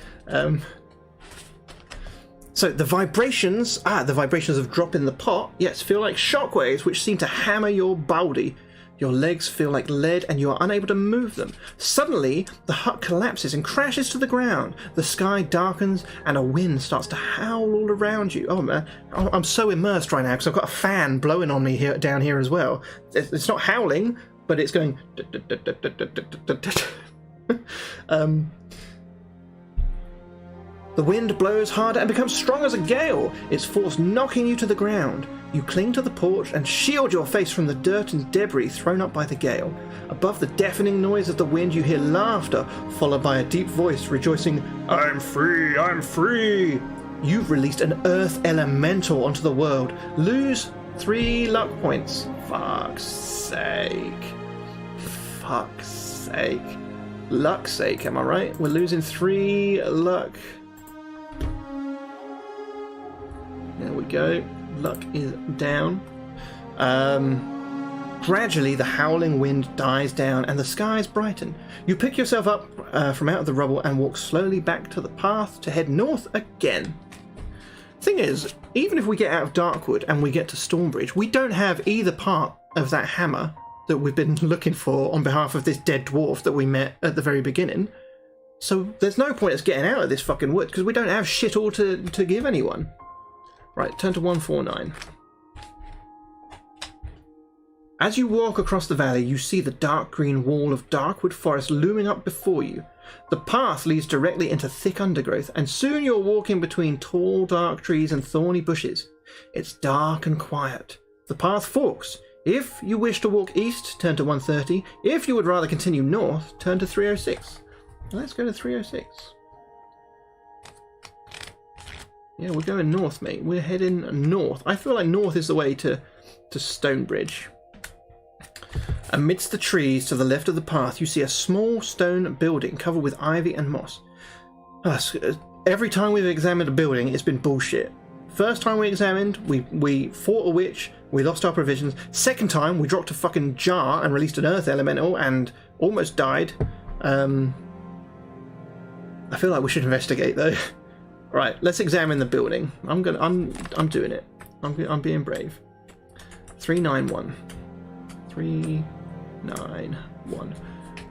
So the vibrations of dropping the pot, yes, feel like shockwaves which seem to hammer your body. Your legs feel like lead and you are unable to move them. Suddenly, the hut collapses and crashes to the ground. The sky darkens and a wind starts to howl all around you. Oh man, I'm so immersed right now because I've got a fan blowing on me here down here as well. It's not howling, but it's going... The wind blows harder and becomes strong as a gale, its force knocking you to the ground. You cling to the porch and shield your face from the dirt and debris thrown up by the gale. Above the deafening noise of the wind, you hear laughter, followed by a deep voice rejoicing, "I'm free, I'm free!" You've released an earth elemental onto the world. Lose 3 luck points. Fuck's sake. Fuck's sake. Luck's sake, am I right? We're losing 3 luck. There we go. Luck is down. Gradually, the howling wind dies down and the skies brighten. You pick yourself up from out of the rubble and walk slowly back to the path to head north again. Thing is, even if we get out of Darkwood and we get to Stormbridge, we don't have either part of that hammer that we've been looking for on behalf of this dead dwarf that we met at the very beginning. So there's no point us getting out of this fucking wood because we don't have shit all to give anyone. Right, turn to 149. As you walk across the valley, you see the dark green wall of Darkwood Forest looming up before you. The path leads directly into thick undergrowth, and soon you're walking between tall, dark trees and thorny bushes. It's dark and quiet. The path forks. If you wish to walk east, turn to 130. If you would rather continue north, turn to 306. Let's go to 306. Yeah, we're going north, mate. We're heading north. I feel like north is the way to Stonebridge. Amidst the trees to the left of the path, you see a small stone building covered with ivy and moss. Every time we've examined a building, it's been bullshit. First time we examined, we fought a witch, we lost our provisions. Second time, we dropped a fucking jar and released an earth elemental and almost died. I feel like we should investigate though. Right, let's examine the building. I'm doing it. I'm being brave. 391. 391.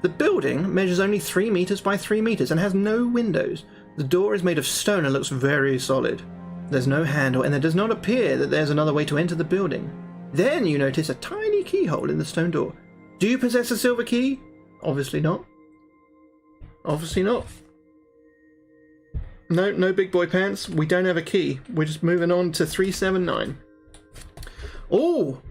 The building measures only 3 meters by 3 meters and has no windows. The door is made of stone and looks very solid. There's no handle, and it does not appear that there's another way to enter the building. Then you notice a tiny keyhole in the stone door. Do you possess a silver key? Obviously not. Obviously not. No big boy pants. We don't have a key. We're just moving on to 379. Oh!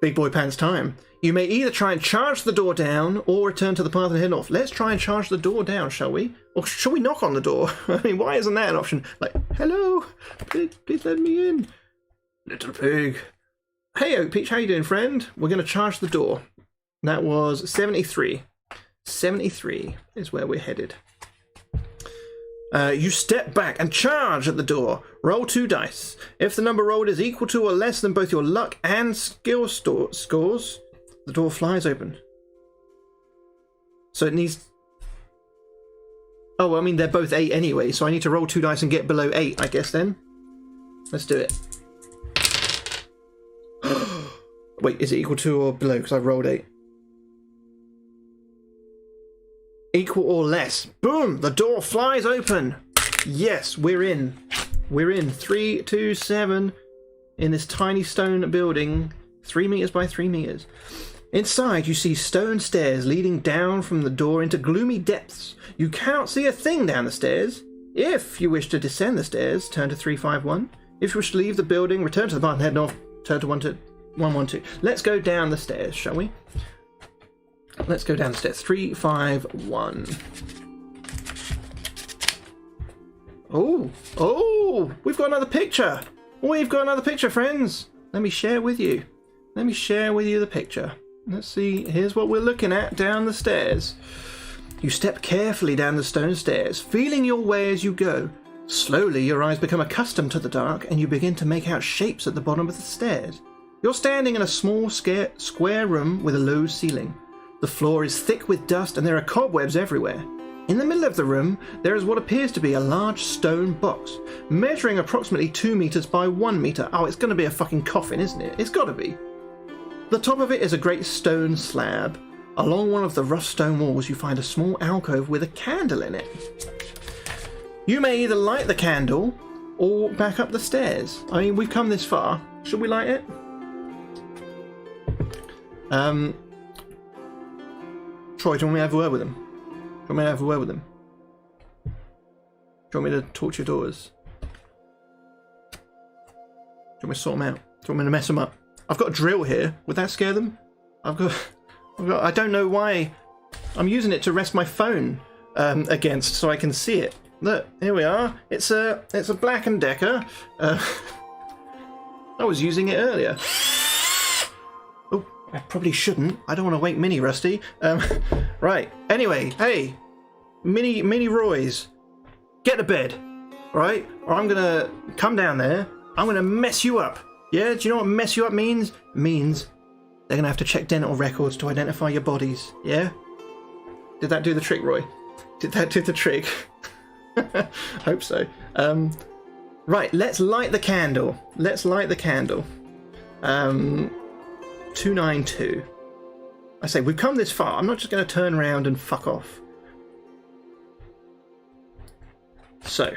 Big boy pants time. You may either try and charge the door down or return to the path and head off. Let's try and charge the door down, shall we? Or shall we knock on the door? I mean, why isn't that an option? Like, hello? Please let me in. Little pig. Hey, Oak Peach, how you doing, friend? We're going to charge the door. That was 73. 73 is where we're headed. You step back and charge at the door. Roll 2 dice. If the number rolled is equal to or less than both your luck and skill scores, the door flies open. So it needs... Oh, I mean, they're both 8 anyway, so I need to roll 2 dice and get below 8, I guess, then. Let's do it. Wait, is it equal to or below? Because I've rolled 8. Equal or less. Boom! The door flies open. Yes, we're in. We're in. 327 in this tiny stone building. 3 meters by 3 meters. Inside, you see stone stairs leading down from the door into gloomy depths. You cannot see a thing down the stairs. If you wish to descend the stairs, turn to 351. If you wish to leave the building, return to the path and head north, turn to 112. Let's go down the stairs, shall we? Let's go down the stairs. 351. Oh, we've got another picture. We've got another picture, friends. Let me share with you. Let me share with you the picture. Let's see. Here's what we're looking at down the stairs. You step carefully down the stone stairs, feeling your way as you go. Slowly, your eyes become accustomed to the dark, and you begin to make out shapes at the bottom of the stairs. You're standing in a small, square room with a low ceiling. The floor is thick with dust and there are cobwebs everywhere. In the middle of the room, there is what appears to be a large stone box, measuring approximately 2 meters by 1 meter. Oh, it's going to be a fucking coffin, isn't it? It's got to be. The top of it is a great stone slab. Along one of the rough stone walls, you find a small alcove with a candle in it. You may either light the candle or back up the stairs. I mean, we've come this far. Should we light it? Troy, do you want me to have a word with him? Do you want me to have a word with him? Do you want me to torch your daughters? Do you want me to sort them out? Do you want me to mess them up? I've got a drill here. Would that scare them? I don't know why. I'm using it to rest my phone against so I can see it. Look, here we are. It's a Black & Decker. I was using it earlier. Oh, I probably shouldn't. I don't want to wake Mini Rusty. Right. Anyway, hey, Mini Roy's, get to bed, right? Or I'm gonna come down there. I'm gonna mess you up. Yeah. Do you know what mess you up means? It means they're gonna have to check dental records to identify your bodies. Yeah. Did that do the trick, Roy? Did that do the trick? Hope so. Right, let's light the candle. Let's light the candle. 292. I say, we've come this far. I'm not just going to turn around and fuck off. So,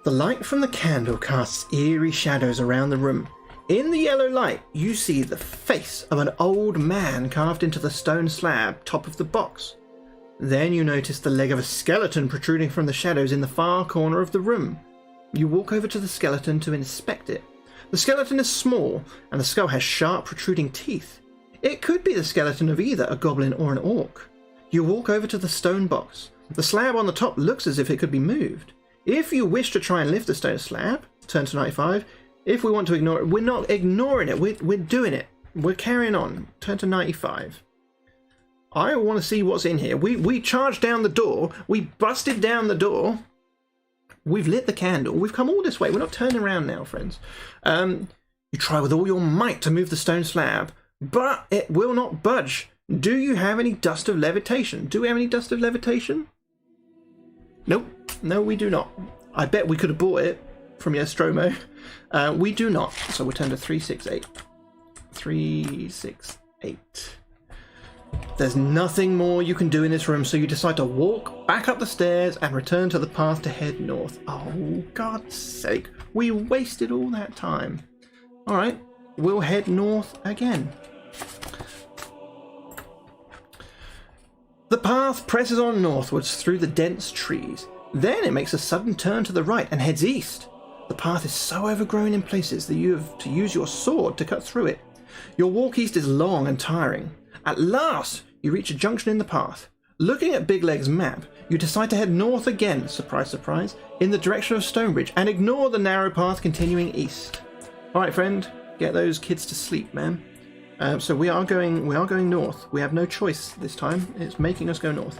the light from the candle casts eerie shadows around the room. In the yellow light, you see the face of an old man carved into the stone slab top of the box. Then you notice the leg of a skeleton protruding from the shadows in the far corner of the room. You walk over to the skeleton to inspect it. The skeleton is small, and the skull has sharp protruding teeth. It could be the skeleton of either a goblin or an orc. You walk over to the stone box. The slab on the top looks as if it could be moved. If you wish to try and lift the stone slab, turn to 95. If we want to ignore it, we're not ignoring it, we're doing it. We're carrying on. Turn to 95. I want to see what's in here. We charged down the door. We busted down the door. We've lit the candle. We've come all this way. We're not turning around now, friends. You try with all your might to move the stone slab, but it will not budge. Do you have any dust of levitation? Do we have any dust of levitation? Nope. No, we do not. I bet we could have bought it from Yestromo. We do not. So we'll turn to 368. 368. There's nothing more you can do in this room, so you decide to walk back up the stairs and return to the path to head north. Oh, God's sake. We wasted all that time. Alright, we'll head north again. The path presses on northwards through the dense trees. Then it makes a sudden turn to the right and heads east. The path is so overgrown in places that you have to use your sword to cut through it. Your walk east is long and tiring. At last, you reach a junction in the path. Looking at Big Leg's map, you decide to head north again, surprise, surprise, in the direction of Stonebridge and ignore the narrow path continuing east. Alright, friend, get those kids to sleep, man. So we are going north. We have no choice this time. It's making us go north.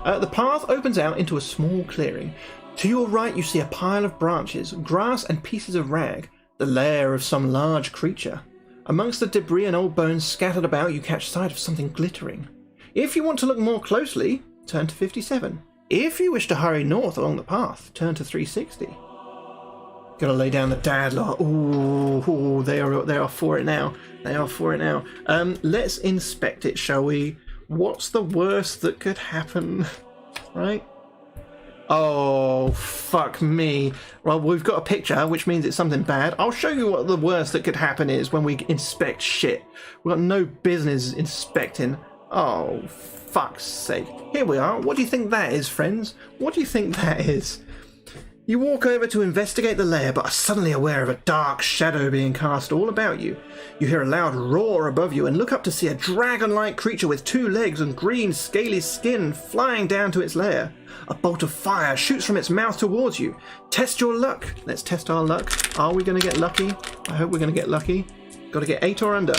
The path opens out into a small clearing. To your right, you see a pile of branches, grass and pieces of rag, the lair of some large creature. Amongst the debris and old bones scattered about, you catch sight of something glittering. If you want to look more closely, turn to 57. If you wish to hurry north along the path, turn to 360. Gotta lay down the dad lot. Ooh, they are for it now. They are for it now. Let's inspect it, shall we? What's the worst that could happen? Right? Oh, fuck me. Well, we've got a picture, which means it's something bad. I'll show you what the worst that could happen is when we inspect shit. We've got no business inspecting. Oh, fuck's sake. Here we are. What do you think that is, friends? What do you think that is? You walk over to investigate the lair, but are suddenly aware of a dark shadow being cast all about you. You hear a loud roar above you and look up to see a dragon-like creature with 2 legs and green, scaly skin flying down to its lair. A bolt of fire shoots from its mouth towards you. Test your luck. Let's test our luck. Are we going to get lucky? I hope we're going to get lucky. Got to get 8 or under.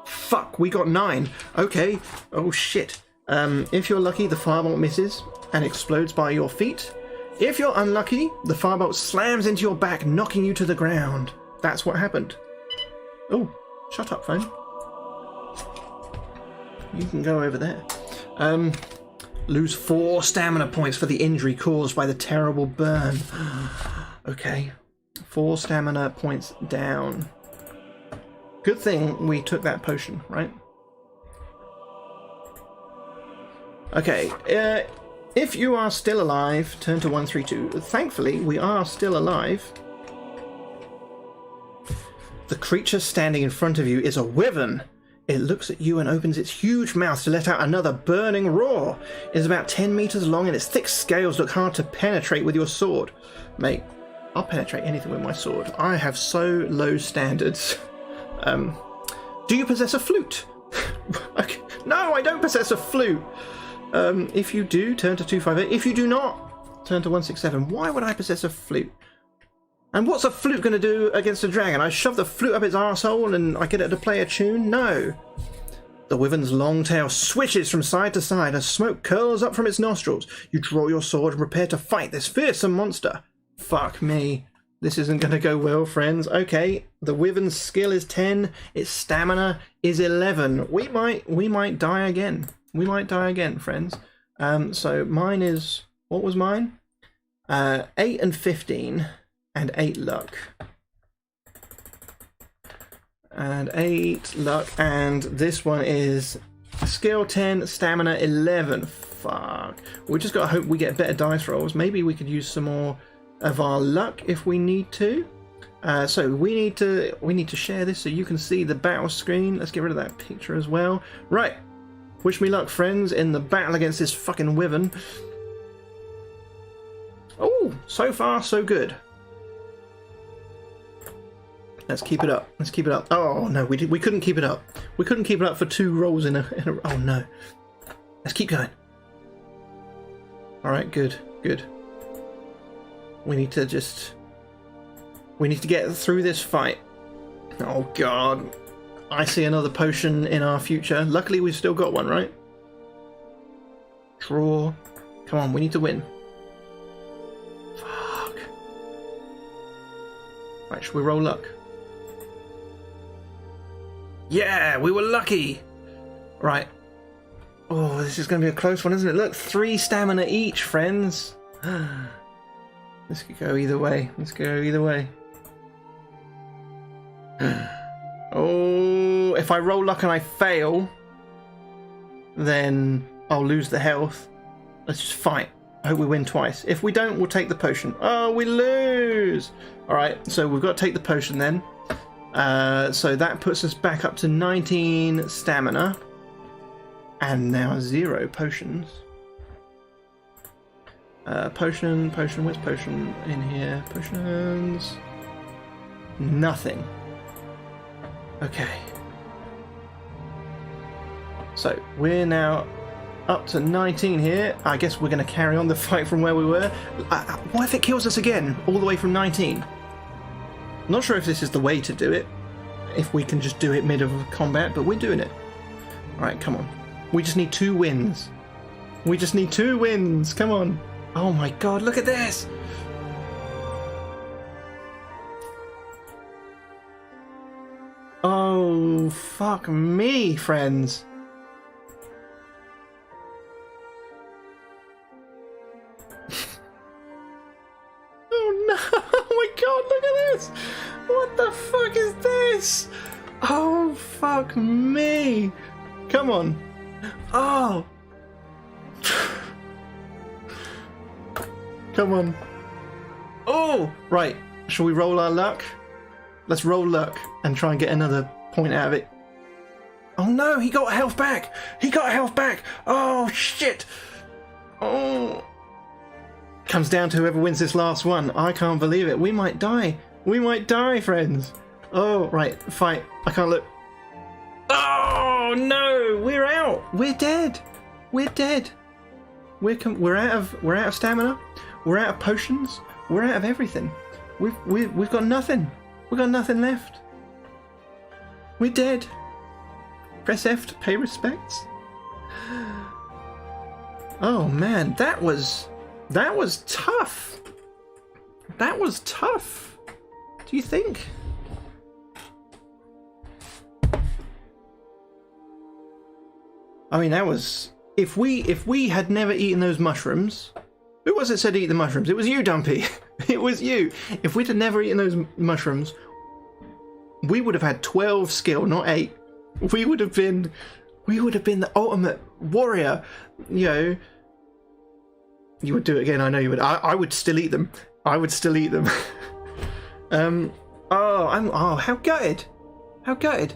Fuck, we got 9. Okay. Oh, shit. If you're lucky, the firebolt misses and explodes by your feet. If you're unlucky, the firebolt slams into your back, knocking you to the ground. That's what happened. Oh, shut up, phone. You can go over there. Lose 4 stamina points for the injury caused by the terrible burn. Okay. 4 stamina points down. Good thing we took that potion, right? Okay. If you are still alive, turn to 132. Thankfully, we are still alive. The creature standing in front of you is a wyvern. It looks at you and opens its huge mouth to let out another burning roar. It is about 10 meters long and its thick scales look hard to penetrate with your sword. Mate, I'll penetrate anything with my sword. I have so low standards. Do you possess a flute? Okay. No, I don't possess a flute. If you do, turn to 258. If you do not, turn to 167. Why would I possess a flute? And what's a flute going to do against a dragon? I shove the flute up its arsehole and I get it to play a tune? No. The wyvern's long tail swishes from side to side as smoke curls up from its nostrils. You draw your sword and prepare to fight this fearsome monster. Fuck me. This isn't going to go well, friends. Okay, the wyvern's skill is 10. Its stamina is 11. We might die again. We might die again, friends. So mine is... What was mine? 8 and 15. And 8 luck. And 8 luck. And this one is skill 10, stamina 11. Fuck. We just got to hope we get better dice rolls. Maybe we could use some more of our luck if we need to. So we need to share this so you can see the battle screen. Let's get rid of that picture as well. Right. Wish me luck, friends, in the battle against this fucking wyvern. Oh, so far so good. Let's keep it up. Let's keep it up. Oh no, we couldn't keep it up. We couldn't keep it up for 2 rolls in a. Oh no. Let's keep going. All right, good, good. We need to get through this fight. Oh god, I see another potion in our future. Luckily, we've still got one, right? Draw. Come on, we need to win. Fuck. Right, should we roll luck? Yeah, we were lucky. Right. Oh, this is going to be a close one, isn't it? Look, 3 stamina each, friends. This could go either way. Let's go either way. Oh, if I roll luck and I fail, then I'll lose the health. Let's just fight. I hope we win twice. If we don't, we'll take the potion. Oh, we lose. All right, so we've got to take the potion then. So that puts us back up to 19 stamina. And now 0 potions. Potion, where's potion in here? Potions. Nothing. Okay. So we're now up to 19 here. I guess we're going to carry on the fight from where we were. What if it kills us again, all the way from 19? I'm not sure if this is the way to do it, if we can just do it mid of combat, but we're doing it. Alright, come on. We just need 2 wins. We just need 2 wins. Come on. Oh my god, look at this! Oh, fuck me, friends. Oh no! Oh my god, look at this! What the fuck is this? Oh, fuck me! Come on. Oh! Come on. Oh! Right. Shall we roll our luck? Let's roll luck and try and get another point out of it. Oh no, he got health back! He got health back! Oh shit! Oh! Comes down to whoever wins this last one. I can't believe it. We might die. We might die, friends. Oh, right. Fight. I can't look. Oh no! We're out! We're dead! We're dead! We're out of stamina. We're out of potions. We're out of everything. We've got nothing. We've got nothing left. We're dead. Press F to pay respects. Oh man, that was tough. That was tough. Do you think? I mean, that was... If we had never eaten those mushrooms... Who was it said to eat the mushrooms? It was you, Dumpy. It was you. If we'd have never eaten those mushrooms, we would have had 12 skill, not 8. We would have been the ultimate warrior. You know, you would do it again. I know you would. I would still eat them. I would still eat them. Oh, how gutted. How gutted.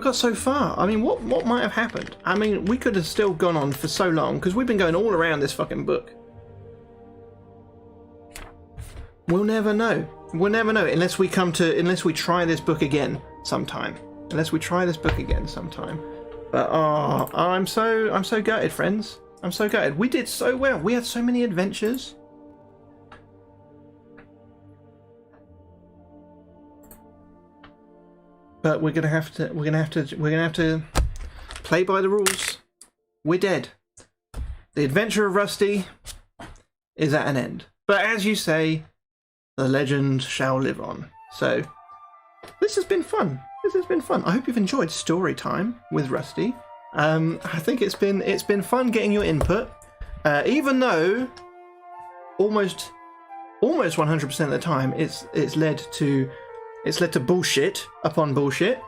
We got so far. I mean, what might have happened? I mean, we could have still gone on for so long because we've been going all around this fucking book. We'll never know. We'll never know unless we try this book again sometime. Unless we try this book again sometime. But oh, I'm so gutted, friends. I'm so gutted. We did so well. We had so many adventures. But we're gonna have to play by the rules. We're dead. The adventure of Rusty is at an end. But as you say, the legend shall live on. So this has been fun. This has been fun. I hope you've enjoyed story time with Rusty. I think it's been fun getting your input, even though almost 100% of the time it's led to bullshit upon bullshit.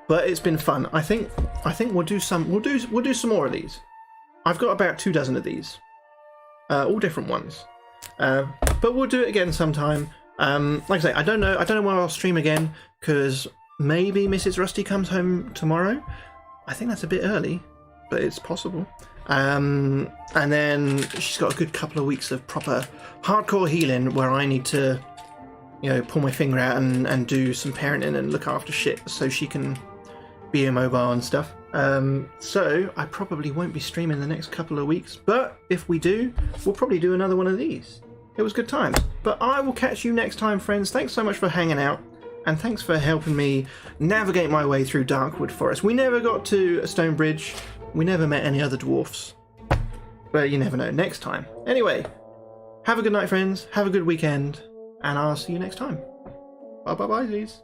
But it's been fun. I think we'll do some more of these. I've got about 24 of these, all different ones. But we'll do it again sometime. Like I say, I don't know when I'll stream again because maybe Mrs. Rusty comes home tomorrow. I think that's a bit early, but it's possible. And then she's got a good couple of weeks of proper hardcore healing where I need to, pull my finger out and do some parenting and look after shit so she can be immobile and stuff. So I probably won't be streaming the next couple of weeks, but if we do, we'll probably do another one of these. It was good times. But I will catch you next time, friends. Thanks so much for hanging out, and thanks for helping me navigate my way through Darkwood Forest. We never got to a stone bridge. We never met any other dwarfs. But you never know. Next time. Anyway, have a good night, friends. Have a good weekend, and I'll see you next time. Bye-bye-bye, please.